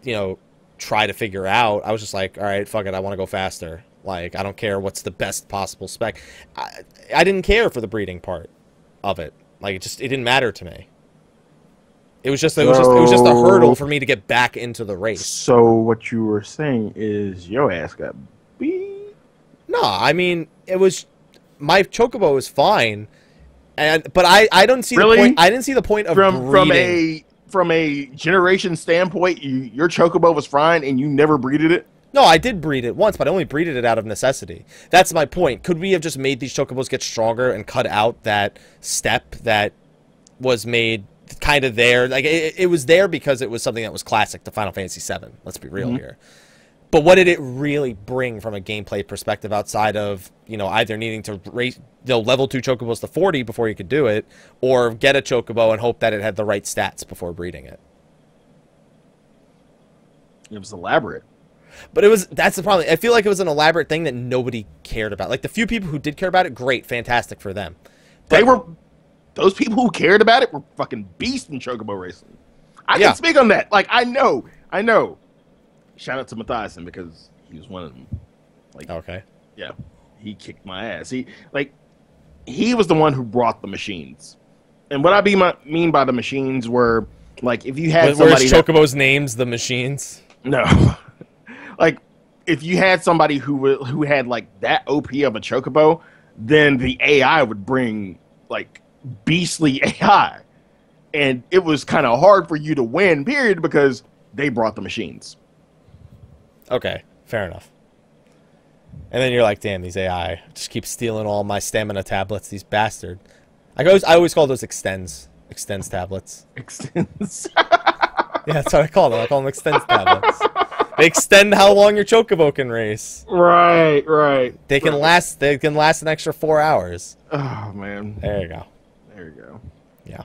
to, try to figure out. I was just like, all right, fuck it, I want to go faster. Like, I don't care what's the best possible spec. I didn't care for the breeding part of it. Like, it didn't matter to me. It was just a hurdle for me to get back into the race. So what you were saying is your ass got beat? No, I mean, it was my Chocobo was fine, but I don't see the point. I didn't see the point of breeding. From a generation standpoint, your Chocobo was fine and you never breeded it? No, I did breed it once, but I only breeded it out of necessity. That's my point. Could we have just made these Chocobos get stronger and cut out that step that was made kind of there? Like, it was there because it was something that was classic to Final Fantasy VII. Let's be real here. But what did it really bring from a gameplay perspective outside of, either needing to raise, level 2 Chocobos to 40 before you could do it, or get a Chocobo and hope that it had the right stats before breeding it? It was elaborate. But that's the problem. I feel like it was an elaborate thing that nobody cared about. Like, the few people who did care about it, great, fantastic for them. But those people who cared about it were fucking beasts in Chocobo Racing. I can speak on that. Like, I know. Shout out to Matthiasen because he was one of them. Like, okay. Yeah. He kicked my ass. He was the one who brought the machines. And what I mean by the machines were, like, if you had somebody... Where's Chocobo's names, the machines? No. Like, if you had somebody who had, like, that OP of a Chocobo, then the AI would bring, like, beastly AI. And it was kind of hard for you to win, period, because they brought the machines. Okay, fair enough. And then you're like, damn, these AI just keep stealing all my stamina tablets, these bastard. I always call those extends tablets. Extends? Yeah, that's what I call them. I call them extends tablets. They extend how long your Chocobo can race. Right. They can last an extra 4 hours. Oh, man. There you go. Yeah.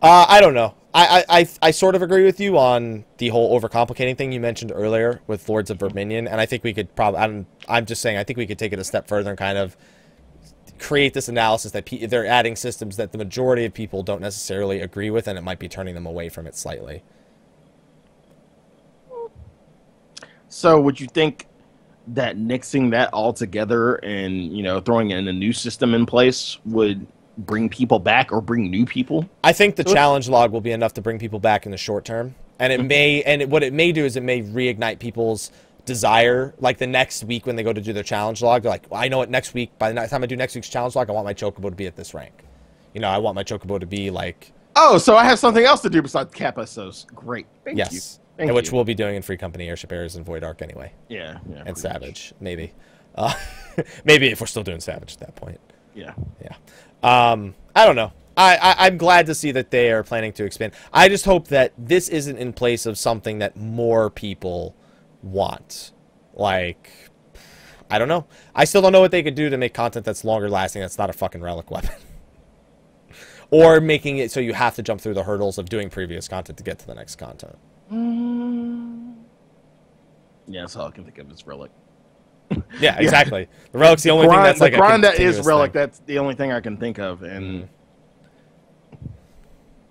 I don't know. I sort of agree with you on the whole overcomplicating thing you mentioned earlier with Lords of Verminion, and I think we could probably... I'm just saying, I think we could take it a step further and kind of create this analysis that they're adding systems that the majority of people don't necessarily agree with, and it might be turning them away from it slightly. So would you think that mixing that all together and, throwing in a new system in place would bring people back or bring new people? I think the challenge log will be enough to bring people back in the short term, and what it may do is it may reignite people's desire. Like, the next week when they go to do their challenge log, they're like, well, I know what, next week, by the time I do next week's challenge log, I want my Chocobo to be at this rank. I want my Chocobo to be like... Oh, so I have something else to do besides Kappa, so great. Thank you. Which we'll be doing in Free Company, Airship Errors, and Void Arc anyway. Yeah. And Savage, maybe. Maybe if we're still doing Savage at that point. Yeah. I don't know. I'm glad to see that they are planning to expand. I just hope that this isn't in place of something that more people want. Like, I don't know. I still don't know what they could do to make content that's longer lasting that's not a fucking relic weapon. Or making it so you have to jump through the hurdles of doing previous content to get to the next content. Yeah, that's all I can think of is relic. Yeah, exactly. The relic's the only thing that's like the grind that is relic. Thing. That's the only thing I can think of. And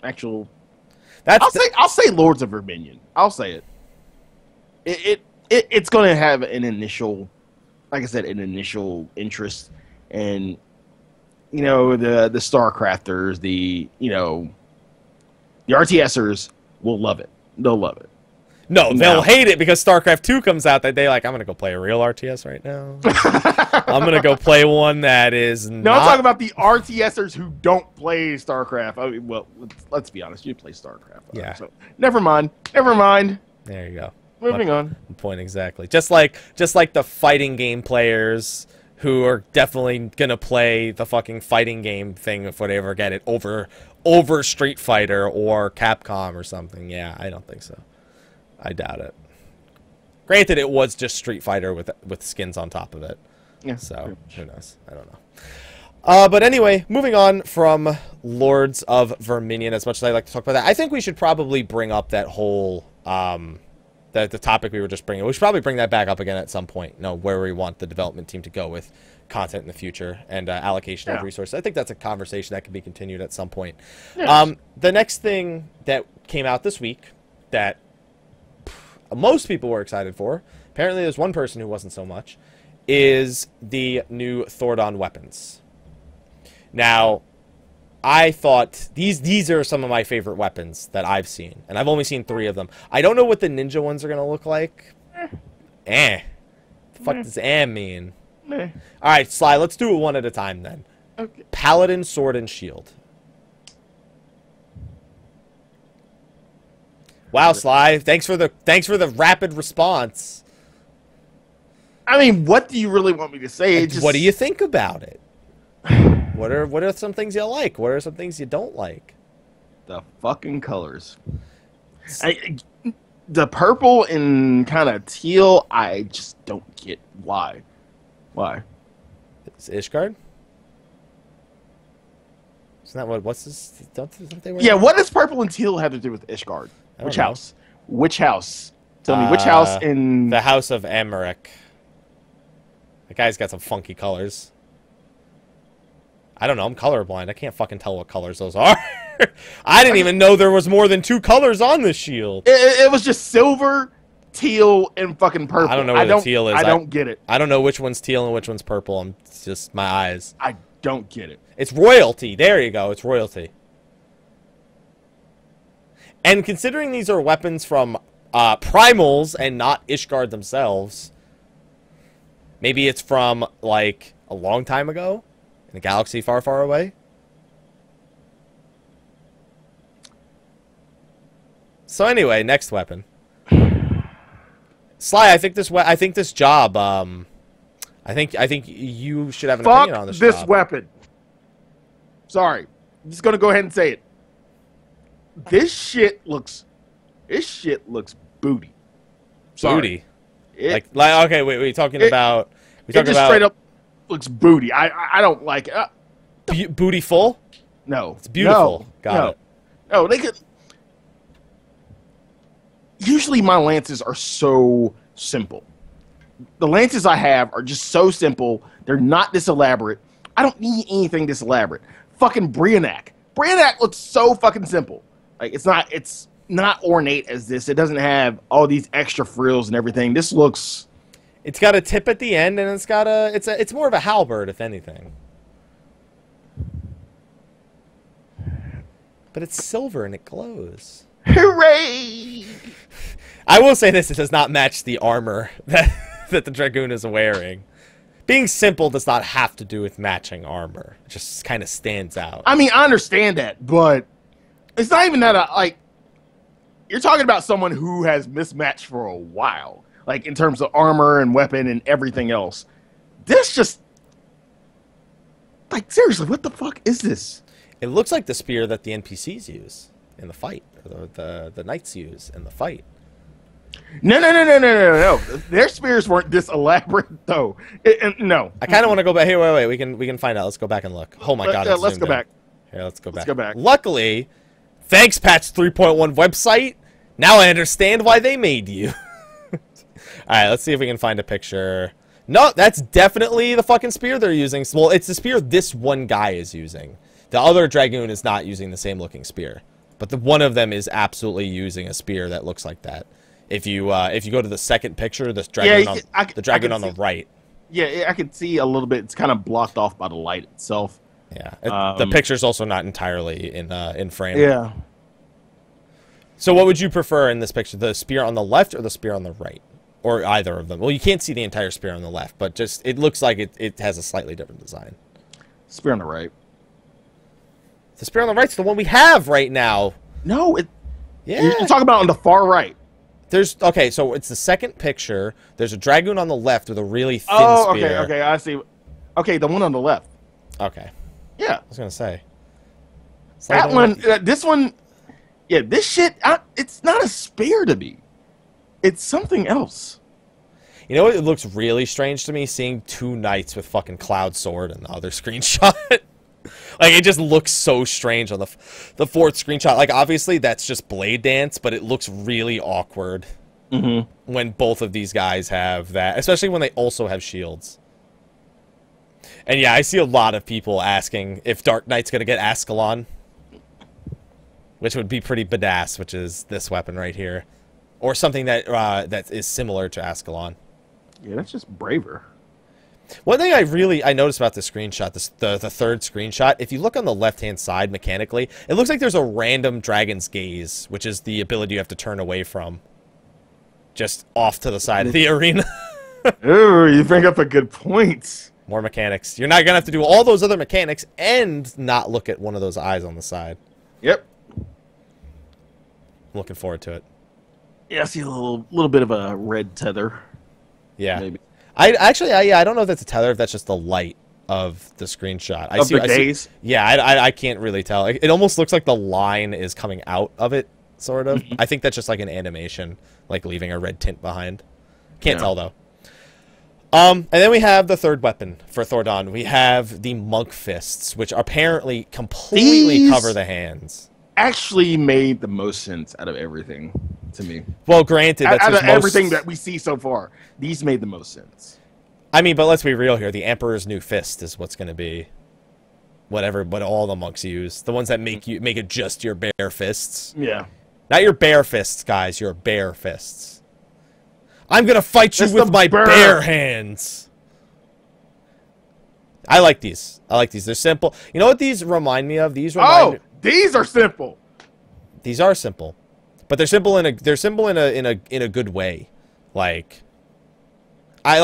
I'll say Lords of Verminion. I'll say it. It's going to have an initial, like I said, an initial interest, and the StarCrafters, the RTSers will love it. They'll love it. No, they'll hate it because StarCraft 2 comes out that day. Like, I'm going to go play a real RTS right now. I'm going to go play one that is No, I'm talking about the RTSers who don't play StarCraft. I mean, well, let's be honest. You play StarCraft. Yeah. So, never mind. Never mind. There you go. Moving on. Point exactly. Just like the fighting game players who are definitely going to play the fucking fighting game thing if they ever get it over Street Fighter or Capcom or something. Yeah, I don't think so. I doubt it. Granted, it was just Street Fighter with skins on top of it. Yeah. So, who knows? I don't know. But anyway, moving on from Lords of Verminion, as much as I like to talk about that, I think we should probably bring up that whole, the topic we were just bringing. We should probably bring that back up again at some point, where we want the development team to go with content in the future and allocation of resources. I think that's a conversation that can be continued at some point. Yes. The next thing that came out this week that most people were excited for, apparently there's one person who wasn't so much, is the new Thordan weapons. Now, I thought these are some of my favorite weapons that I've seen, and I've only seen 3 of them. I don't know what the ninja ones are going to look like. The fuck does mean? All right, Sly, let's do it one at a time then. Okay. Paladin, sword, and shield. Wow, Sly, thanks for the rapid response. I mean, what do you really want me to say? What do you think about it? What are some things you like? What are some things you don't like? The fucking colors. The purple and kind of teal, I just don't get why. Why? It's Ishgard? Isn't that what's this? Don't they wear Yeah, what does purple and teal have to do with Ishgard? Which house? Which house? Tell me, which house in... The House of Emmerich. The guy's got some funky colors. I don't know, I'm colorblind. I can't fucking tell what colors those are. I didn't even know there was more than 2 colors on this shield. It was just silver, teal, and fucking purple. I don't know what the teal is. I don't get it. I don't know which one's teal and which one's purple. It's just my eyes. I don't get it. It's royalty. There you go. It's royalty. And considering these are weapons from primals and not Ishgard themselves, maybe it's from, like, a long time ago in a galaxy far, far away. So anyway, next weapon. Sly, I think this job, I think you should have an opinion on this job. Fuck this weapon. Sorry. I'm just going to go ahead and say it. This shit looks booty. Sorry. Booty? Like okay, wait, we're talking about... It just straight up looks booty. I don't like it. Bootyful? No. It's beautiful. Got it. No, they could... Usually my lances are so simple. The lances I have are just so simple. They're not this elaborate. I don't need anything this elaborate. Fucking Brionac. Brionac looks so fucking simple. Like, it's not ornate as this. It doesn't have all these extra frills and everything. This looks... It's got a tip at the end, and it's more of a halberd, if anything. But it's silver, and it glows. Hooray! I will say this, it does not match the armor that the Dragoon is wearing. Being simple does not have to do with matching armor. It just kind of stands out. I mean, I understand that, but it's not even that, like, you're talking about someone who has mismatched for a while. Like, in terms of armor and weapon and everything else. This just... Like, seriously, what the fuck is this? It looks like the spear that the NPCs use in the fight. Or the knights use in the fight. No. Their spears weren't this elaborate, though. No. I kind of want to go back. Here, wait. We can find out. Let's go back and look. Oh my god. Let's go back. Here, let's go back. Let's go back. Luckily, thanks patch 3.1 website. Now I understand why they made you. All right, let's see if we can find a picture. No, that's definitely the fucking spear they're using. Well, it's the spear this one guy is using. The other Dragoon is not using the same looking spear. But one of them is absolutely using a spear that looks like that. If you go to the second picture, this Dragoon the Dragoon on the right. Yeah, I can see a little bit. It's kind of blocked off by the light itself. Yeah, the picture's also not entirely in frame. Yeah. So what would you prefer in this picture? The spear on the left or the spear on the right? Or either of them? Well, you can't see the entire spear on the left, but just it looks like it has a slightly different design. Spear on the right. The spear on the right's the one we have right now. No, Yeah. You're talking about on the far right. Okay, so it's the second picture. There's a dragoon on the left with a really thin spear. Okay, I see. Okay, the one on the left. Okay. Yeah. I was going to say. That one, this one, yeah, this shit, it's not a spear to me. It's something else. You know what? It looks really strange to me seeing two knights with fucking cloud sword in the other screenshot. Like, it just looks so strange on the fourth screenshot. Like, obviously, that's just blade dance, but it looks really awkward when both of these guys have that, especially when they also have shields. And yeah, I see a lot of people asking if Dark Knight's going to get Ascalon, which would be pretty badass, which is this weapon right here. Or something that that is similar to Ascalon. Yeah, that's just braver. One thing I noticed about this screenshot, the third screenshot, if you look on the left-hand side mechanically, it looks like there's a random dragon's gaze, which is the ability you have to turn away from. Just off to the side of the arena. Ooh, you bring up a good point. More mechanics. You're not going to have to do all those other mechanics and not look at one of those eyes on the side. Yep. I'm looking forward to it. Yeah, I see a little bit of a red tether. Yeah. Maybe. I don't know if that's a tether, if that's just the light of the screenshot. I see. Yeah, I can't really tell. It almost looks like the line is coming out of it, sort of. I think that's just like an animation, like leaving a red tint behind. Can't tell, though. And then we have the third weapon for Thordan. We have the monk fists, which apparently completely cover the hands. Actually made the most sense out of everything to me. Well, granted, that's out of everything that we see so far, these made the most sense. I mean, but let's be real here. The Emperor's New Fist is what's going to be what all the monks use. The ones that make it just your bare fists. Yeah. Not your bare fists, guys. Your bare fists. I'm going to fight you with my bare hands. I like these. They're simple. You know what these remind me of? These are simple. These are simple. But they're simple in a good way. Like I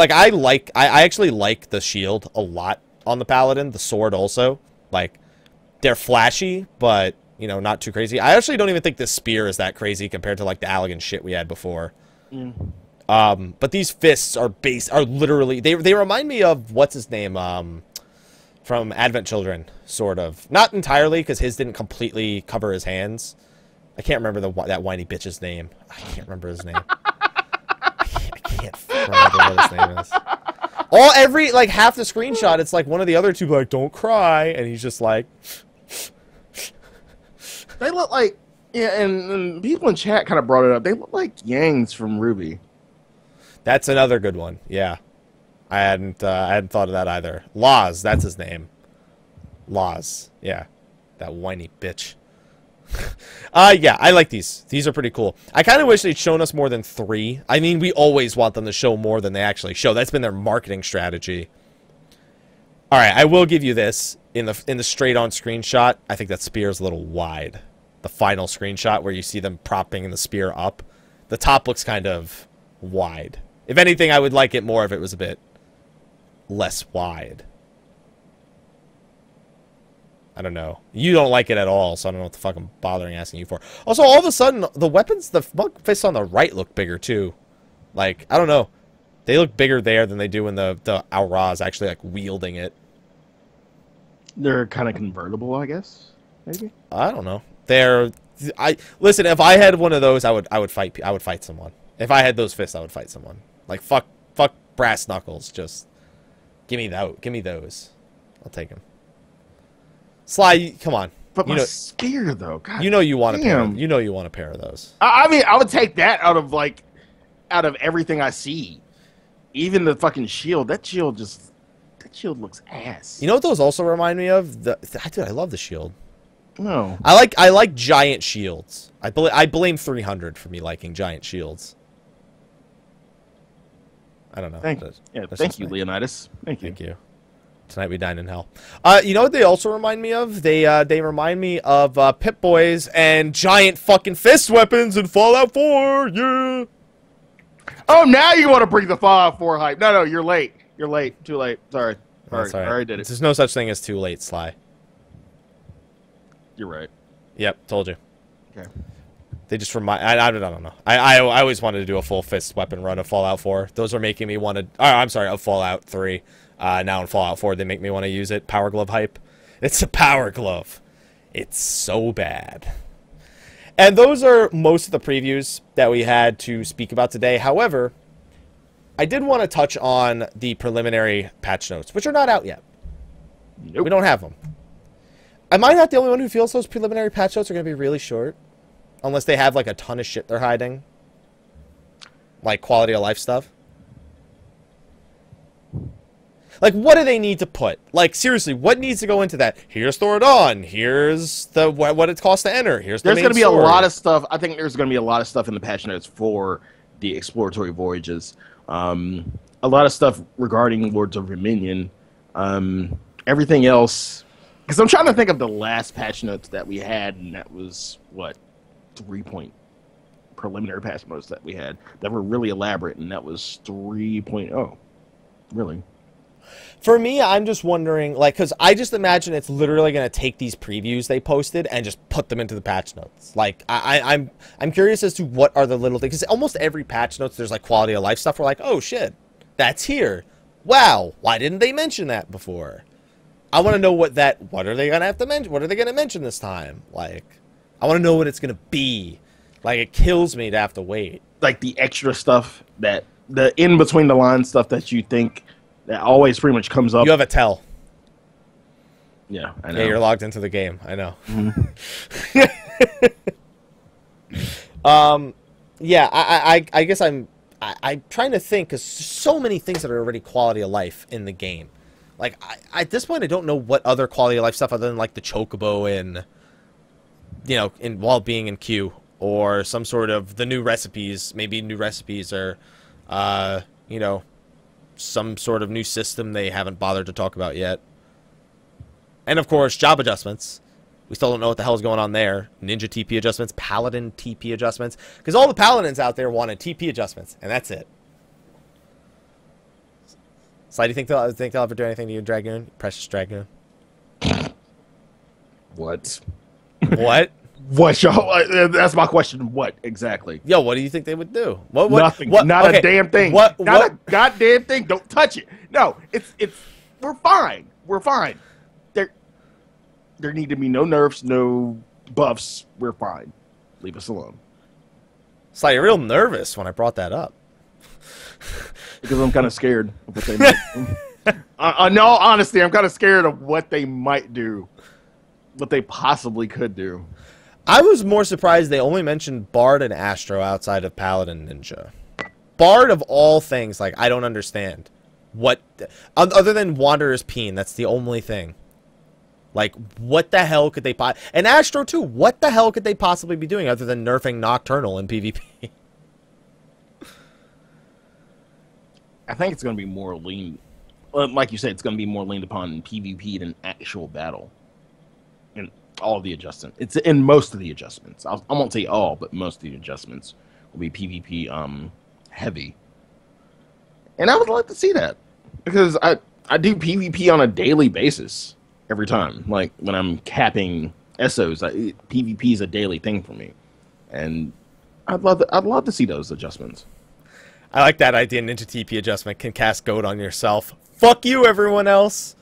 actually like the shield a lot on the paladin, the sword also. Like, they're flashy, but you know, not too crazy. I actually don't even think this spear is that crazy compared to like the Allegan shit we had before. But these fists are literally they remind me of what's his name from Advent Children, sort of. Not entirely, because his didn't completely cover his hands. I can't remember that whiny bitch's name. I can't remember his name. I can't remember what his name is. Like, half the screenshot, it's like one of the other two, like, don't cry, and he's just like... They look like... Yeah, and people in chat kind of brought it up. They look like Yangs from Ruby. That's another good one, yeah. I hadn't thought of that either. Laws, that's his name. Laws, yeah. That whiny bitch. Yeah, I like these. These are pretty cool. I kind of wish they'd shown us more than 3. I mean, we always want them to show more than they actually show. That's been their marketing strategy. All right, I will give you this. In the straight-on screenshot, I think that spear is a little wide. The final screenshot where you see them propping the spear up. The top looks kind of wide. If anything, I would like it more if it was a bit less wide. I don't know. You don't like it at all, so I don't know what the fuck I'm bothering asking you for. Also, all of a sudden, the weapons, the monk fists on the right look bigger, too. Like, I don't know. They look bigger there than they do when the Auras actually, like, wielding it. They're kind of convertible, I guess, maybe? I don't know. Listen, if I had one of those, I would fight someone. If I had those fists, I would fight someone. Like, fuck brass knuckles, just give me those. I'll take them. Sly, come on. But my spear, though, God, you know you want a pair. You know you want a pair of those. I mean, I would take that out of everything I see. Even the fucking shield. That shield looks ass. You know what those also remind me of? Dude, I love the shield. No. I like giant shields. I blame 300 for me liking giant shields. I don't know. Thank you, Leonidas. Thank you. Tonight we dine in hell. You know what they also remind me of? They remind me of Pip-Boys and giant fucking fist weapons in Fallout 4. Yeah. Oh, now you want to bring the Fallout 4 hype? No, you're late. You're late. Too late. Sorry. That's all right. I already did it. There's no such thing as too late, Sly. You're right. Yep, told you. Okay. They just remind. I don't know. I always wanted to do a full fist weapon run of Fallout 4. Those are making me want to. Oh, I'm sorry, of Fallout 3. Now in Fallout 4, they make me want to use it. Power glove hype. It's a power glove. It's so bad. And those are most of the previews that we had to speak about today. However, I did want to touch on the preliminary patch notes, which are not out yet. Nope. We don't have them. Am I not the only one who feels those preliminary patch notes are going to be really short? Unless they have, like, a ton of shit they're hiding. Like, quality of life stuff. Like, what do they need to put? Like, seriously, what needs to go into that? Here's Thordan. Here's the what it costs to enter. Here's the There's going to be a lot of stuff. I think there's going to be a lot of stuff in the patch notes for the exploratory voyages. A lot of stuff regarding Lords of Verminion. Everything else... Because I'm trying to think of the last patch notes that we had, and that was, what, 3 preliminary patch notes that we had that were really elaborate, and that was 3.0. Really? For me, I'm just wondering, like, because I just imagine it's literally going to take these previews they posted and just put them into the patch notes. Like, I'm curious as to what are the little things. Because almost every patch notes, there's, like, quality of life stuff. We're like, oh, shit, that's here. Wow, why didn't they mention that before? I want to know what are they going to have to mention? What are they going to mention this time? Like, I want to know what it's going to be. Like, it kills me to have to wait. Like the extra stuff, the in between the line stuff that you think that always pretty much comes up. You have a tell. Yeah, I know. Yeah, you're logged into the game. I know. Mm-hmm. Yeah, I guess I'm trying to think, because there's so many things that are already quality of life in the game. Like, at this point, I don't know what other quality of life stuff other than, like, the chocobo and, you know, while being in queue, or some sort of the new recipes, maybe new recipes, or, you know, some sort of new system they haven't bothered to talk about yet. And, of course, job adjustments. We still don't know what the hell is going on there. Ninja TP adjustments, Paladin TP adjustments, because all the Paladins out there wanted TP adjustments, and that's it. Sly, do you think they'll ever do anything to you, Dragoon? Precious Dragoon. What? What? What, y'all? That's my question. What exactly? Yo, what do you think they would do? What, Nothing. Not a damn thing. Not a goddamn thing. Don't touch it. No, it's. We're fine. We're fine. There need to be no nerfs, no buffs. We're fine. Leave us alone. Sly, you're real nervous when I brought that up. Because I'm kind of scared of what they might do. In all honesty, I'm kind of scared of what they might do. What they possibly could do. I was more surprised they only mentioned Bard and Astro outside of Paladin Ninja. Bard of all things, like, I don't understand. What, other than Wanderer's Peen, that's the only thing. Like, what the hell could they and Astro too, what the hell could they possibly be doing other than nerfing Nocturnal in PvP? I think it's going to be more lean, like you said, it's going to be more leaned upon PvP than actual battle. In all of the adjustments. It's in most of the adjustments. I won't say all, but most of the adjustments will be PvP heavy. And I would like to see that. Because I do PvP on a daily basis every time. Like, when I'm capping SOs, PvP is a daily thing for me. And I'd love to see those adjustments. I like that idea. Ninja TP adjustment can cast Goat on yourself. Fuck you, everyone else.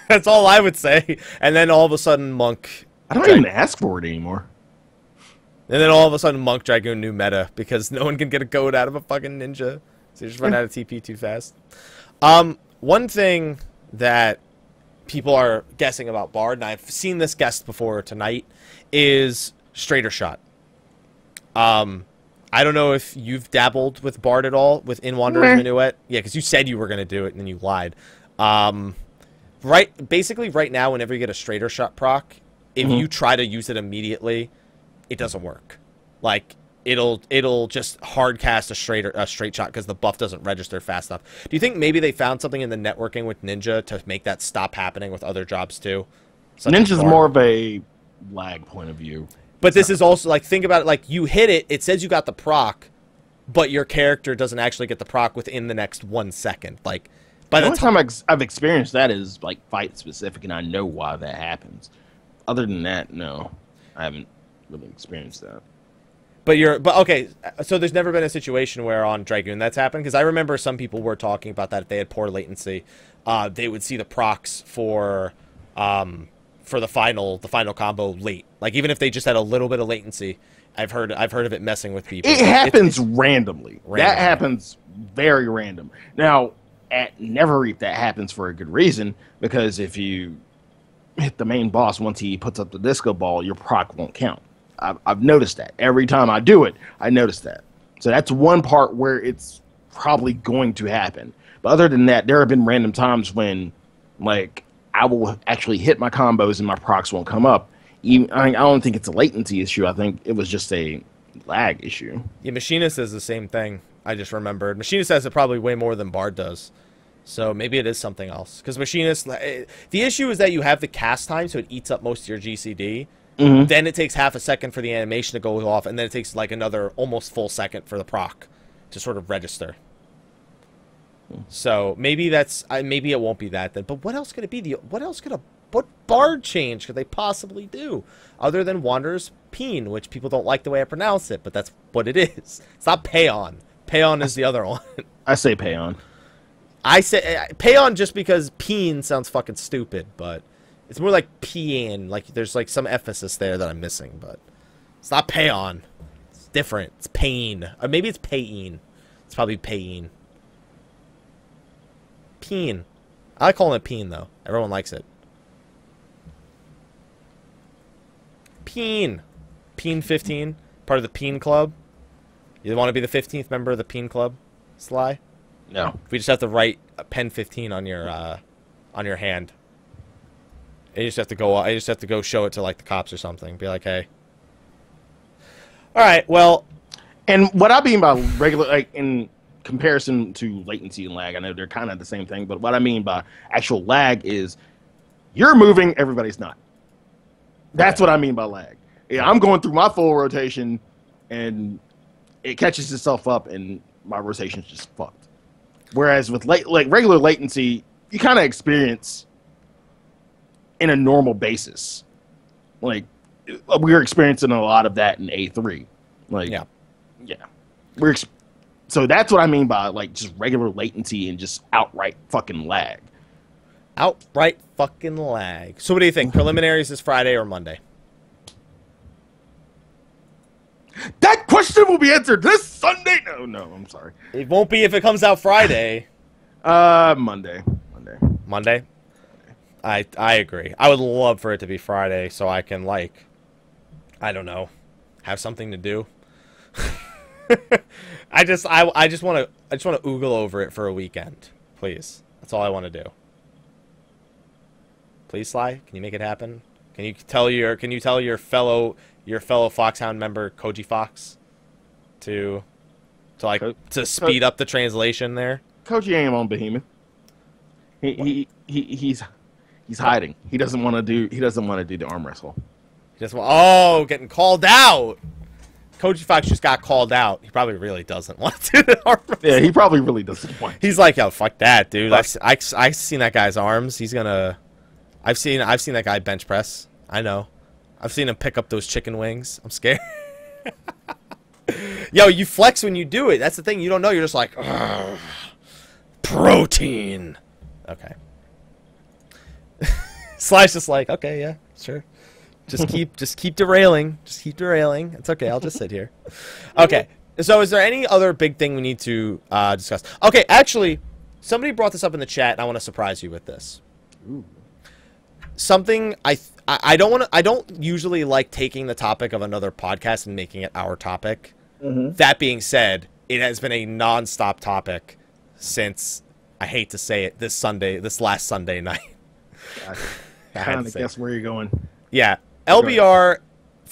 That's all I would say. And then all of a sudden, Monk... I don't even ask for it anymore. And then all of a sudden, Monk Dragoon new meta, because no one can get a Goat out of a fucking ninja. So you just run out of TP too fast. One thing that people are guessing about Bard, and I've seen this guessed before tonight, is Straighter Shot. I don't know if you've dabbled with Bard at all, with Wanderer's Minuet. Yeah, because you said you were going to do it, and then you lied. Basically, right now, whenever you get a Straighter Shot proc, if you try to use it immediately, it doesn't work. Like, it'll just hard cast a straight shot because the buff doesn't register fast enough. Do you think maybe they found something in the networking with Ninja to make that stop happening with other jobs too? Ninja's more of a lag point of view. But this is also, like, think about it, like, you hit it, it says you got the proc, but your character doesn't actually get the proc within the next 1 second. Like, by the only time I've experienced that is, like, fight specific, and I know why that happens. Other than that, no. I haven't really experienced that. But okay, so there's never been a situation where on Dragoon that's happened? Because I remember some people were talking about that if they had poor latency. They would see the procs for the final combo late. Like, even if they just had a little bit of latency, I've heard of it messing with people. It happens randomly. That happens very random. Now, at Neverreap, that happens for a good reason, because if you hit the main boss once he puts up the disco ball, your proc won't count. I've noticed that. Every time I do it, I notice that. So that's one part where it's probably going to happen. But other than that, there have been random times when, like, I will actually hit my combos and my procs won't come up. I don't think it's a latency issue. I think it was just a lag issue. Yeah, Machinist says the same thing. I just remembered. Machinist says it probably way more than Bard does. So maybe it is something else. Because Machinist, the issue is that you have the cast time, so it eats up most of your GCD. Mm-hmm. Then it takes half a second for the animation to go off, and then it takes like another almost full second for the proc to sort of register. So maybe maybe it won't be that then. But what else could it be? What Bard change could they possibly do other than Wanderer's Peen, which people don't like the way I pronounce it, but that's what it is. It's not Payon. Payon is the other one. I say Payon. I say Payon just because Peen sounds fucking stupid, but it's more like Peeing. Like there's like some emphasis there that I'm missing, but it's not Payon. It's different. It's Pain. Or maybe it's Payeen. It's probably Payeen. Peen. I like calling it Peen though. Everyone likes it. Peen. Peen 15. Part of the Peen Club. You want to be the 15th member of the Peen Club, Sly? No. We just have to write pen 15 on your hand. And you just have to go. I just have to go show it to like the cops or something. Be like, hey. All right. Well. And what I mean by regular, like in comparison to latency and lag, I know they're kind of the same thing, but what I mean by actual lag is you're moving, everybody's not. That's what I mean by lag. Yeah, I'm going through my full rotation, and it catches itself up, and my rotation's just fucked. Whereas with regular latency, you kind of experience in a normal basis. Like, we're experiencing a lot of that in A3. Like, yeah. So that's what I mean by, like, just regular latency and just outright fucking lag. Outright fucking lag. So what do you think? Preliminaries is Friday or Monday? That question will be answered this Sunday. No, I'm sorry. It won't be if it comes out Friday. Monday. Monday? I agree. I would love for it to be Friday so I can, like, I don't know, have something to do. I just want to oogle over it for a weekend, please. That's all I want to do. Please, Sly, can you make it happen? Can you tell your fellow Foxhound member Koji Fox to speed up the translation there? Koji ain't on Behemoth. He's hiding. He doesn't want to do the arm wrestle. Getting called out. Koji Fox just got called out. He probably really doesn't want to do the arm wrestle. Yeah, he probably really doesn't want to. He's like, yo, fuck that, dude. I've seen that guy's arms. I've seen that guy bench press. I know. I've seen him pick up those chicken wings. I'm scared. Yo, you flex when you do it. That's the thing. You don't know. You're just like, protein. Okay. Sly's just like, okay, yeah, sure. Just keep derailing. Just keep derailing. It's okay. I'll just sit here. Okay. So is there any other big thing we need to discuss? Okay, actually, somebody brought this up in the chat, and I want to surprise you with this. Ooh. Something I don't usually like taking the topic of another podcast and making it our topic. Mm-hmm. That being said, it has been a non-stop topic since, I hate to say it, this last Sunday night. I kind of guess where you're going. Yeah. LBR,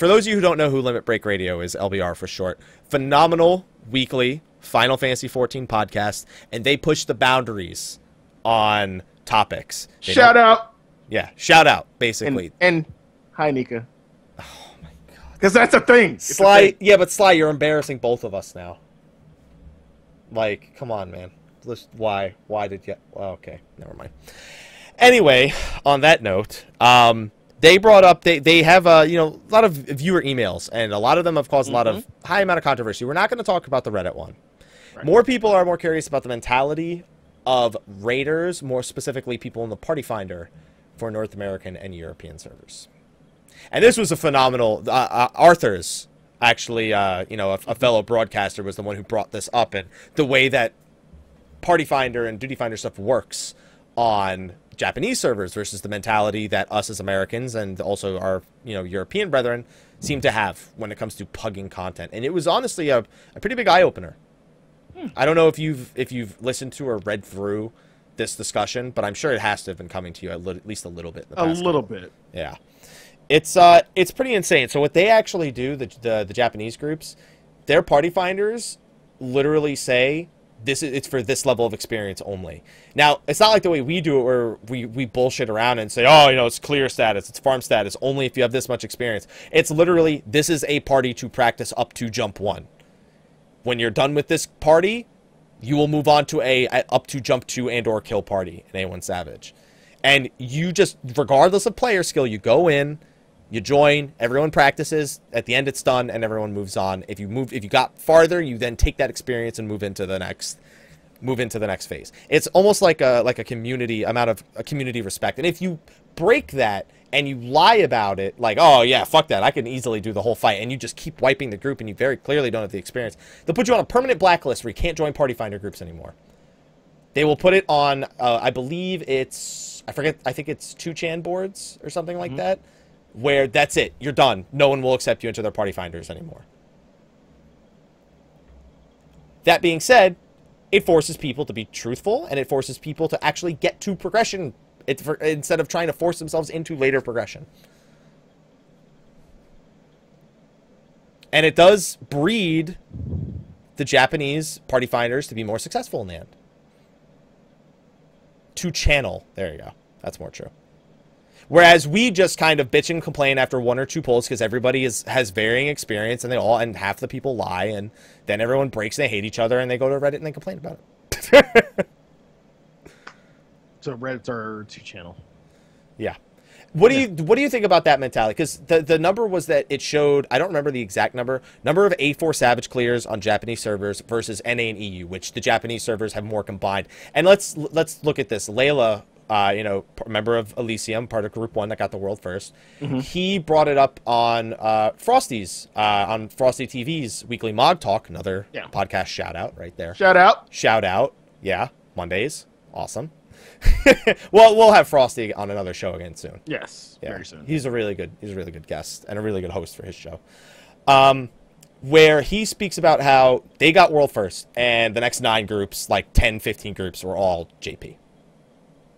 for those of you who don't know who Limit Break Radio is, LBR for short, phenomenal weekly Final Fantasy XIV podcast, and they push the boundaries on topics. Shout out. Yeah, shout out, basically. And hi, Nika. Oh, my God. Because that's a thing. Sly, yeah, but Sly, you're embarrassing both of us now. Like, come on, man. Why? Why did you... Well, okay, never mind. Anyway, on that note, they brought up... They have, a lot of viewer emails, and a lot of them have caused a lot of high amount of controversy. We're not going to talk about the Reddit one. Right. More people are more curious about the mentality of raiders, more specifically people in the Party Finder for North American and European servers. And this was a phenomenal... Arthur's, actually, a fellow broadcaster was the one who brought this up, and the way that Party Finder and Duty Finder stuff works on Japanese servers versus the mentality that us as Americans and also our European brethren seem to have when it comes to pugging content. And it was honestly a pretty big eye-opener. I don't know if you've listened to or read through this discussion, but I'm sure it has to have been coming to you at least a little bit. In the past little bit. Yeah. It's pretty insane. So what they actually do, the Japanese groups, their Party Finders literally say it's for this level of experience only. Now, it's not like the way we do it where we bullshit around and say, oh, it's clear status, it's farm status, only if you have this much experience. It's literally, this is a party to practice up to jump 1. When you're done with this party, you will move on to a up to jump 2 and or kill party in A1 Savage. And you just, regardless of player skill, you go in, you join, everyone practices, at the end it's done, and everyone moves on. If you got farther, you then take that experience and move into the next phase. It's almost like a community respect. And if you break that and you lie about it, like, oh yeah, fuck that, I can easily do the whole fight, and you just keep wiping the group and you very clearly don't have the experience, they'll put you on a permanent blacklist where you can't join Party Finder groups anymore. They will put it on, I believe it's, I think it's 2chan boards or something like that, where that's it, you're done. No one will accept you into their Party Finders anymore. That being said, it forces people to be truthful, and it forces people to actually get to progression instead of trying to force themselves into later progression. And it does breed the Japanese Party Finders to be more successful in the end. To channel. There you go. That's more true. Whereas we just kind of bitch and complain after 1 or 2 polls because everybody has varying experience, and half the people lie, and then everyone breaks and they hate each other and they go to Reddit and they complain about it. So Reddit's our 2channel. Yeah. What do you think about that mentality? Because the number was that it showed, I don't remember the exact number of A4 Savage clears on Japanese servers versus NA and EU, which the Japanese servers have more combined. And let's look at this. Layla, member of Elysium, part of Group 1 that got the world first. He brought it up on Frosty's, on Frosty TV's Weekly Mog Talk, another podcast shout out right there. Shout out. Yeah, Mondays. Awesome. Well, we'll have Frosty on another show again soon. Yes, very soon. He's a really good guest and a really good host for his show. Where he speaks about how they got world first, and the next 9 groups, like 10, 15 groups, were all JP.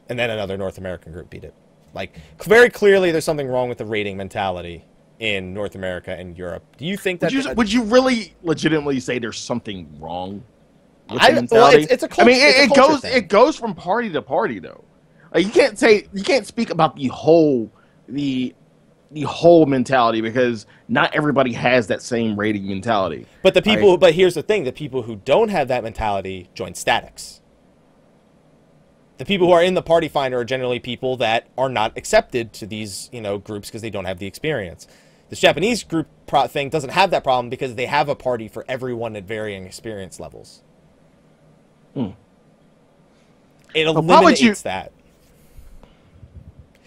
And then another North American group beat it. Like, very clearly there's something wrong with the rating mentality in North America and Europe. Do you think that... Would you really legitimately say there's something wrong with the mentality? It's a culture, it goes from party to party, though. Like, you can't speak about the whole mentality because not everybody has that same rating mentality. But but here's the thing, the people who don't have that mentality join statics. The people who are in the Party Finder are generally people that are not accepted to these, groups because they don't have the experience. This Japanese group thing doesn't have that problem because they have a party for everyone at varying experience levels. It eliminates that.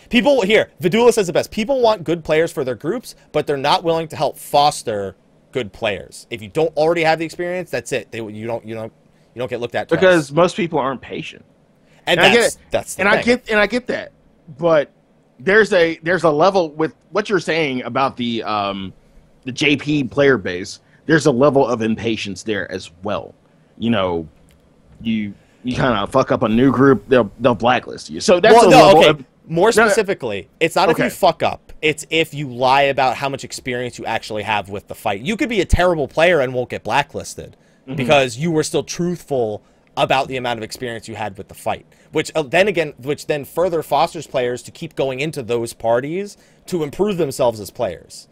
People here, Vidula says the best. People want good players for their groups, but they're not willing to help foster good players. If you don't already have the experience, that's it. You don't get looked at twice. Because most people aren't patient. And I get that, but there's a level with what you're saying about the JP player base. There's a level of impatience there as well. You kind of fuck up a new group, they'll blacklist you. So that's More specifically, it's not if Okay. you fuck up. It's if you lie about how much experience you actually have with the fight. You could be a terrible player and won't get blacklisted because you were still truthful about the amount of experience you had with the fight. Which then further fosters players to keep going into those parties to improve themselves as players.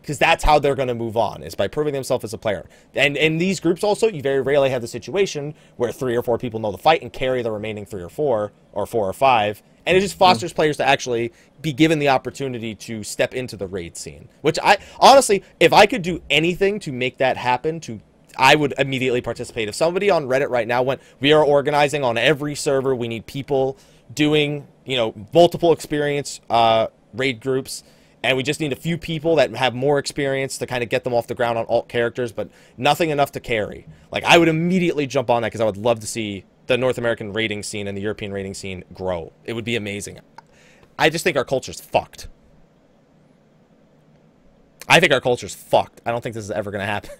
Because that's how they're going to move on, is by proving themselves as a player. And in these groups also, you very rarely have the situation where 3 or 4 people know the fight and carry the remaining 3 or 4 or 5. And it just fosters players to actually be given the opportunity to step into the raid scene. Which honestly, if I could do anything to make that happen, I would immediately participate. If somebody on Reddit right now went, we are organizing on every server, we need people doing, multiple experience raid groups, and we just need a few people that have more experience to kind of get them off the ground on alt characters, but nothing enough to carry. Like, I would immediately jump on that because I would love to see the North American raiding scene and the European raiding scene grow. It would be amazing. I just think our culture's fucked. I think our culture's fucked. I don't think this is ever going to happen.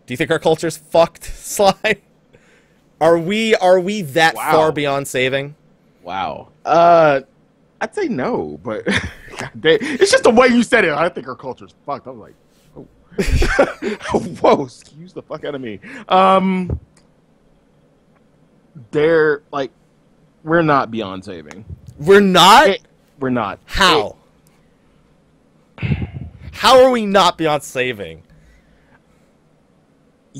Do you think our culture's fucked, Sly? Are we that far beyond saving? Wow. I'd say no, but God damn, it's just the way you said it. I think our culture's fucked. I was like, oh. Whoa, excuse the fuck out of me. They're like, we're not beyond saving. We're not? We're not. How? How are we not beyond saving?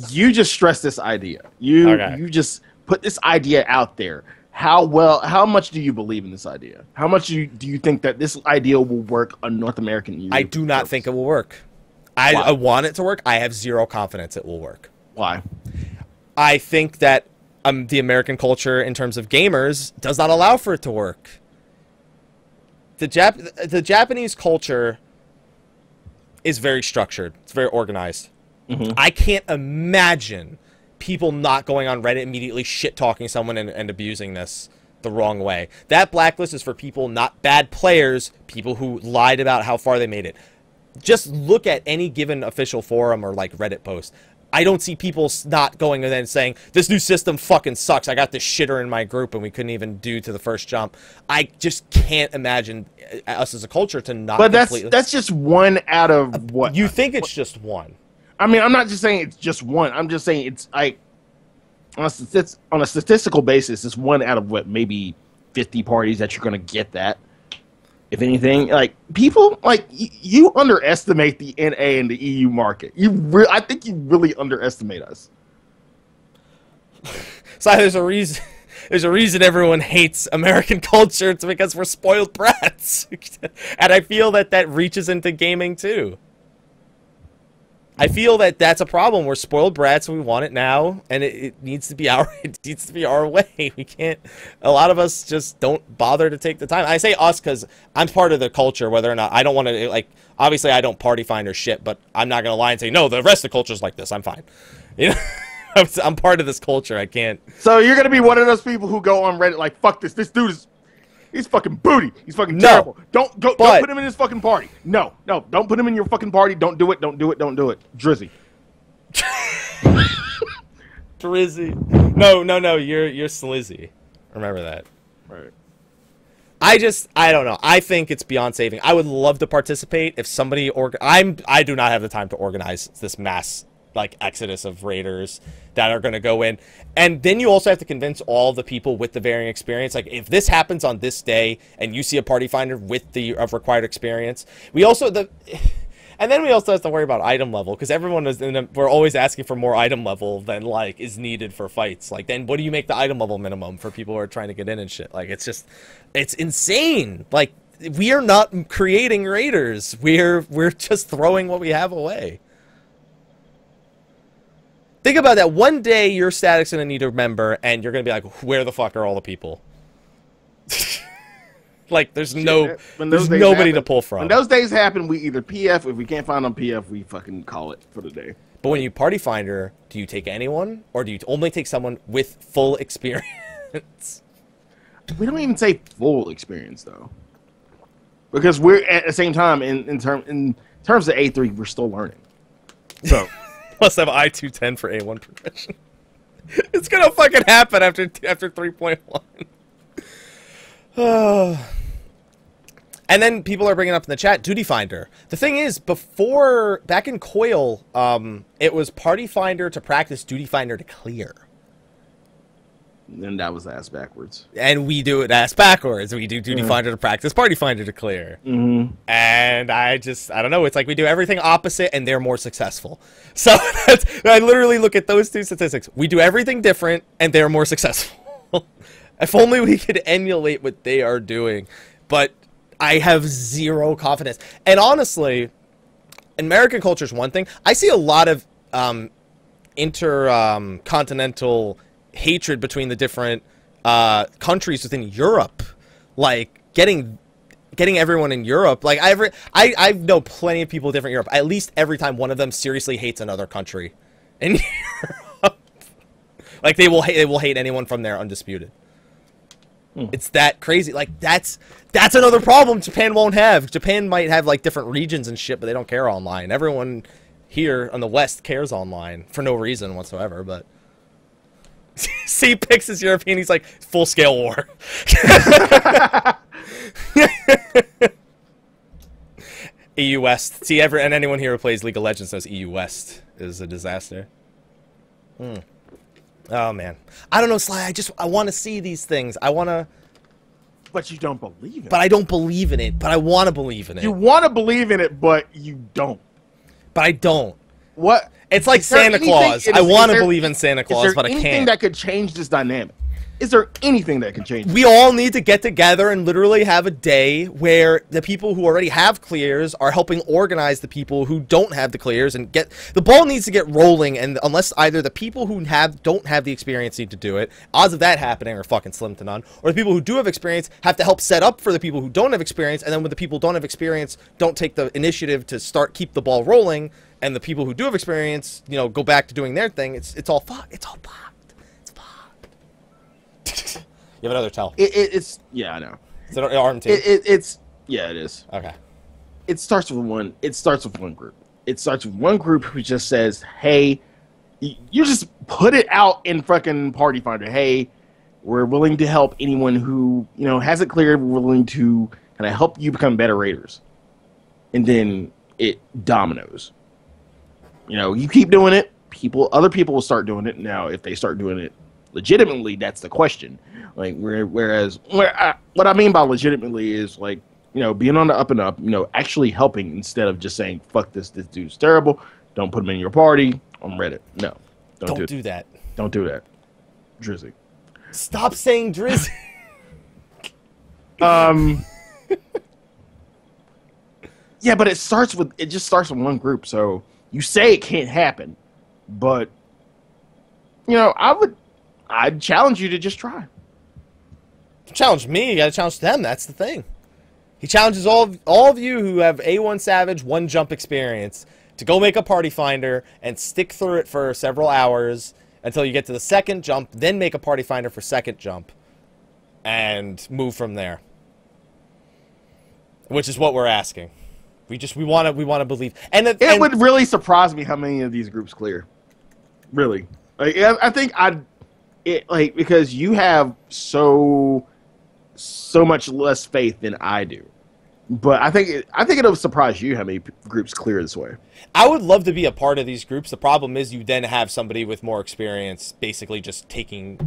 You just stress this idea. You just put this idea out there. How much do you believe in this idea? How much do you think that this idea will work on North American youth? I do not think it will work. I want it to work. I have zero confidence it will work. Why? I think that the American culture, in terms of gamers, does not allow for it to work. The Japanese culture is very structured. It's very organized. I can't imagine people not going on Reddit immediately shit-talking someone and abusing this the wrong way. That blacklist is for people, not bad players, people who lied about how far they made it. Just look at any given official forum or like Reddit post. I don't see people not going and then saying, this new system fucking sucks. I got this shitter in my group and we couldn't even do to the first jump. I just can't imagine us as a culture to not completely... But that's just one out of what? You think it's just one. I mean, I'm not just saying it's just one. I'm just saying it's like, on a statistical basis, it's one out of what, maybe 50 parties that you're going to get that. If anything, like, people, like, you underestimate the NA and the EU market. I think you really underestimate us. So there's a reason everyone hates American culture. It's because we're spoiled brats. And I feel that reaches into gaming too. I feel that that's a problem. We're spoiled brats and we want it now, and it needs to be our way. We can't. A lot of us just don't bother to take the time. I say us because I'm part of the culture. Whether or not I don't want to, like, obviously I don't party find or shit, but I'm not gonna lie and say no. The rest of the culture's like this. I'm fine. You know, I'm part of this culture. I can't. So you're gonna be one of those people who go on Reddit like, fuck this. This dude is. He's fucking booty. He's fucking terrible. Don't put him in his fucking party. No, don't put him in your fucking party. Don't do it. Don't do it. Don't do it. Drizzy. Drizzy. No. You're Slizzy. Remember that. Right. I don't know. I think it's beyond saving. I would love to participate if somebody I do not have the time to organize this mass like exodus of raiders that are going to go in. And then you also have to convince all the people with the varying experience. Like, if this happens on this day and you see a party finder with the required experience, and then we also have to worry about item level, because we're always asking for more item level than like is needed for fights. Like, then what do you make the item level minimum for people who are trying to get in and shit? Like, it's insane. Like, we are not creating raiders. We're just throwing what we have away. Think about that. One day, your static's going to need a member, and you're going to be like, where the fuck are all the people? Like, there's nobody to pull from. When those days happen, we either PF. If we can't find them PF, we fucking call it for the day. But when you party finder, do you take anyone, or do you only take someone with full experience? We don't even say full experience, though. Because we're, at the same time, in terms of A3, we're still learning. So... Must have I-210 for A1 progression. It's gonna fucking happen after 3.1. And then people are bringing up in the chat, Duty Finder. The thing is, before, back in Coil, it was Party Finder to practice, Duty Finder to clear. And that was ass backwards. And we do it ass backwards. We do Duty Finder to practice, Party Finder to clear. Mm-hmm. And I don't know, it's like we do everything opposite and they're more successful. So I literally look at those two statistics. We do everything different and they're more successful. If only we could emulate what they are doing. But I have zero confidence. And honestly, American culture is one thing. I see a lot of intercontinental hatred between the different countries within Europe. Like, getting everyone in Europe. Like, I know plenty of people in different Europe. At least every time one of them seriously hates another country in Europe. Like, they will hate anyone from there, undisputed. It's that crazy. Like, that's another problem Japan won't have. Japan might have, like, different regions and shit, but they don't care online. Everyone here on the West cares online for no reason whatsoever, but... See, picks his European, he's like, full-scale war. EU West. See, and anyone here who plays League of Legends knows EU West is a disaster. Oh, man. I don't know, Sly. I want to see these things. I want to... But you don't believe in it. But I don't believe in it. But I want to believe in it. You want to believe in it, but you don't. But I don't. What? It's like Santa Claus. I want to believe in Santa Claus, but I can't. Is there anything that could change this dynamic? Is there anything that can change it? We all need to get together and literally have a day where the people who already have clears are helping organize the people who don't have the clears and get... The ball needs to get rolling, and unless either the people who don't have the experience need to do it, odds of that happening are fucking slim to none, or the people who do have experience have to help set up for the people who don't have experience, and then when the people who don't have experience don't take the initiative to keep the ball rolling, and the people who do have experience, you know, go back to doing their thing, it's all fucked. It's all fucked. You have another tell. It's yeah, I know. Is it an arm team? It's yeah, it is. Okay. It starts with one. It starts with one group. It starts with one group who just says, "Hey, you just put it out in fucking Party Finder. Hey, we're willing to help anyone who has it cleared. We're willing to kind of help you become better raiders." And then it dominoes. You keep doing it. Other people will start doing it. Now, if they start doing it legitimately, that's the question. Like, what I mean by legitimately is, like, being on the up and up, actually helping instead of just saying, fuck this dude's terrible, don't put him in your party, I'm Reddit. No. Don't do that. Don't do that. Drizzy. Stop saying Drizzy. Yeah, but it just starts with one group, so you say it can't happen, but, I'd challenge you to just try. Challenge me, you gotta challenge them, that's the thing. He challenges all of you who have A1 Savage, 1 jump experience to go make a Party Finder and stick through it for several hours until you get to the 2nd jump, then make a Party Finder for 2nd jump, and move from there. Which is what we're asking. We want to believe. And it would really surprise me how many of these groups clear. Really. Like, I think because you have so much less faith than I do. But I think it'll surprise you how many groups clear this way. I would love to be a part of these groups. The problem is you then have somebody with more experience basically just taking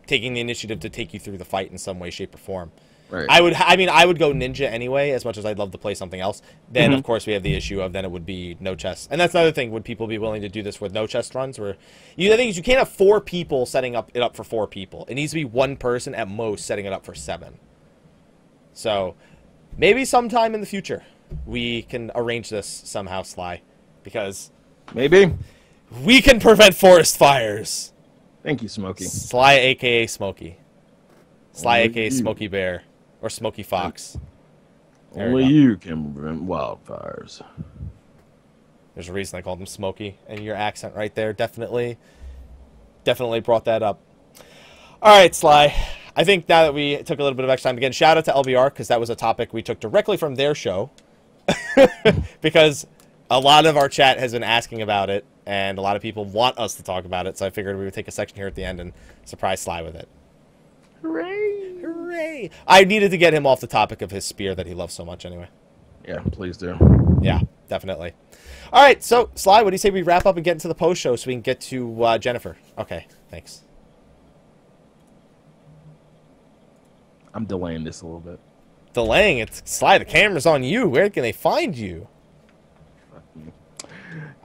taking the initiative to take you through the fight in some way, shape, or form. Right. I would go ninja anyway, as much as I'd love to play something else. Then, of course, we have the issue of then it would be no chest. And that's another thing. Would people be willing to do this with no chest runs? Where the thing is, you can't have 4 people setting it up for 4 people. It needs to be 1 person at most setting it up for 7. So, maybe sometime in the future, we can arrange this somehow, Sly. Because... maybe. We can prevent forest fires. Thank you, Smokey. Sly, a.k.a. Smokey. Sly, a.k.a. Smokey Bear. Or Smoky Fox. Only you can prevent wildfires. There's a reason I called him Smokey. And your accent right there definitely brought that up. Alright, Sly. I think now that we took a little bit of extra time, again, shout out to LBR, because that was a topic we took directly from their show. Because a lot of our chat has been asking about it, and a lot of people want us to talk about it, so I figured we would take a section here at the end and surprise Sly with it. Hooray! Hooray! Sly! I needed to get him off the topic of his spear that he loves so much anyway. Yeah, please do. Yeah, definitely. All right, so, Sly, what do you say we wrap up and get into the post-show so we can get to Jennifer? Okay, thanks. I'm delaying this a little bit. Delaying it? Sly, the camera's on you. Where can they find you?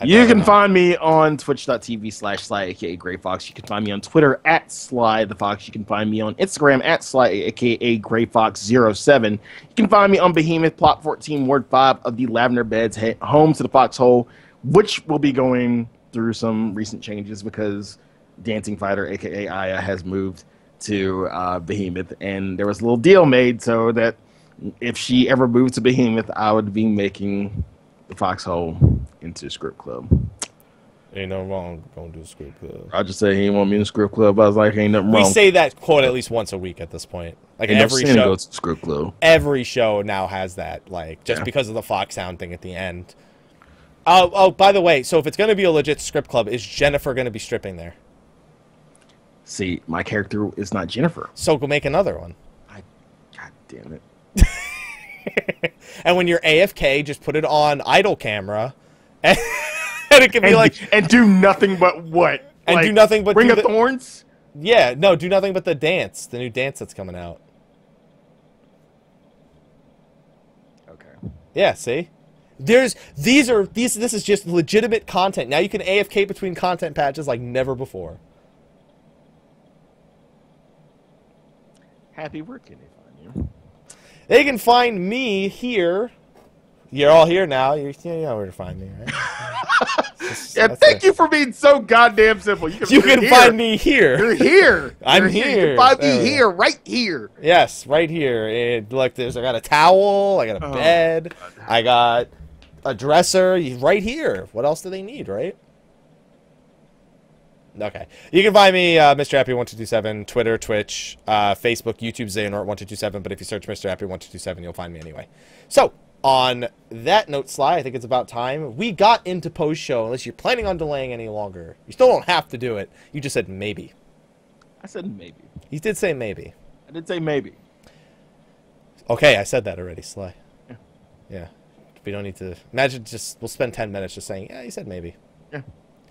You can find me on twitch.tv/Slyakagreyfox. You can find me on Twitter at Slythefox. You can find me on Instagram at Slyakagreyfox07. You can find me on Behemoth, Plot 14, Ward 5 of the Lavender Beds, home to the Foxhole, which will be going through some recent changes because Dancing Fighter, aka Aya, has moved to Behemoth, and there was a little deal made so that if she ever moved to Behemoth, I would be making the Foxhole into Script Club. Ain't no wrong going to Script Club. I just say he ain't want me in the Script Club. I was like, ain't nothing wrong. We say that quote at least once a week at this point. Like ain't every no sin show. Goes to Script Club. Every show now has that, like, just because of the Foxhound thing at the end. Oh, by the way, so if it's going to be a legit Script Club, is Jennifer going to be stripping there? See, my character is not Jennifer. So go make another one. God damn it. And when you're AFK, just put it on idle camera, and it can be and do nothing but what? And like, do nothing but Ring of Thorns? Yeah, no, do nothing but the dance, the new dance that's coming out. Okay. Yeah, see? This is just legitimate content. Now you can AFK between content patches like never before. Happy, where can they find you? They can find me here. You're all here now. You know where to find me, right? Thank you for being so goddamn simple. You can find me here. You're here. I'm here. You can find me here, right here. Yes, right here. And look, I got a towel. I got a bed. I got a dresser. Right here. What else do they need, right? Okay. You can find me, Mr. Happy1227, Twitter, Twitch, Facebook, YouTube, Xehanort1227, but if you search Mr. Happy1227, you'll find me anyway. So, on that note, Sly, I think it's about time. We got into post-show, unless you're planning on delaying any longer. You still don't have to do it. You just said maybe. I said maybe. You did say maybe. I did say maybe. Okay, I said that already, Sly. Yeah. Yeah. We don't need to... Imagine we'll spend 10 minutes just saying, yeah, you said maybe. Yeah.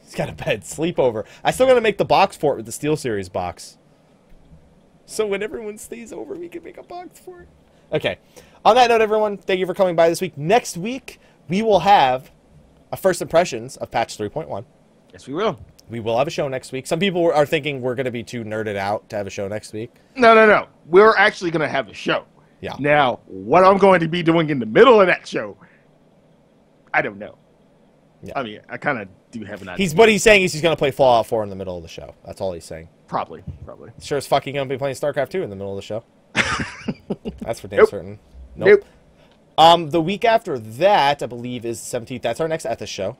He's got a bed. Sleepover. I still got to make the box for it with the SteelSeries box. So when everyone stays over, we can make a box for it. Okay. On that note, everyone, thank you for coming by this week. Next week, we will have a first impressions of patch 3.1. Yes, we will. We will have a show next week. Some people are thinking we're going to be too nerded out to have a show next week. No. We're actually going to have a show. Yeah. Now, what I'm going to be doing in the middle of that show, I don't know. Yeah. I mean, I kind of do have an idea. What he's saying is he's going to play Fallout 4 in the middle of the show. That's all he's saying. Probably. Sure as fucking going to be playing StarCraft 2 in the middle of the show. That's for damn certain. Nope. The week after that, I believe, is the 17th. That's our next Ethos show.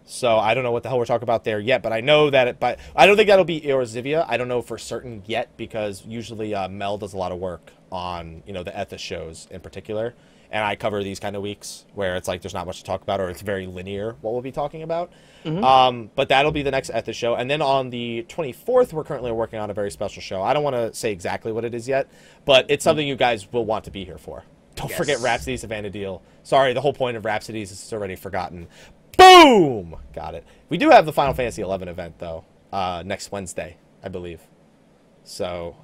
So I don't know what the hell we're talking about there yet, but I know that but I don't think that'll be Eorzivia. I don't know for certain yet because usually Mel does a lot of work on, the Ethos shows in particular. And I cover these kind of weeks where it's like there's not much to talk about or it's very linear what we'll be talking about. Mm-hmm. But that'll be the next Ethos show. And then on the 24th, we're currently working on a very special show. I don't want to say exactly what it is yet, but it's something you guys will want to be here for. Don't forget Rhapsodies of Vanadil. Sorry, the whole point of Rhapsodies is already forgotten. Boom! Got it. We do have the Final Fantasy XI event, though, next Wednesday, I believe. So,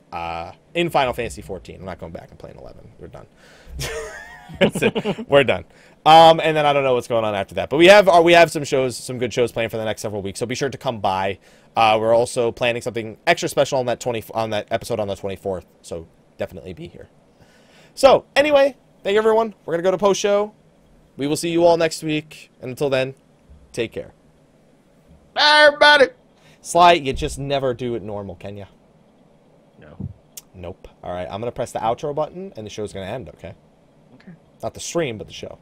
in Final Fantasy XIV. I'm not going back and playing 11. We're done. That's it. We're done. And then I don't know what's going on after that. But we have some good shows planned for the next several weeks. So be sure to come by. We're also planning something extra special on that episode on the 24th. So definitely be here. So anyway, thank you everyone. We're gonna go to post show. We will see you all next week. And until then, take care. Bye, everybody. Sly, you just never do it normal, can you? No. Nope. All right, I'm gonna press the outro button, and the show's gonna end. Okay. Not the stream, but the show.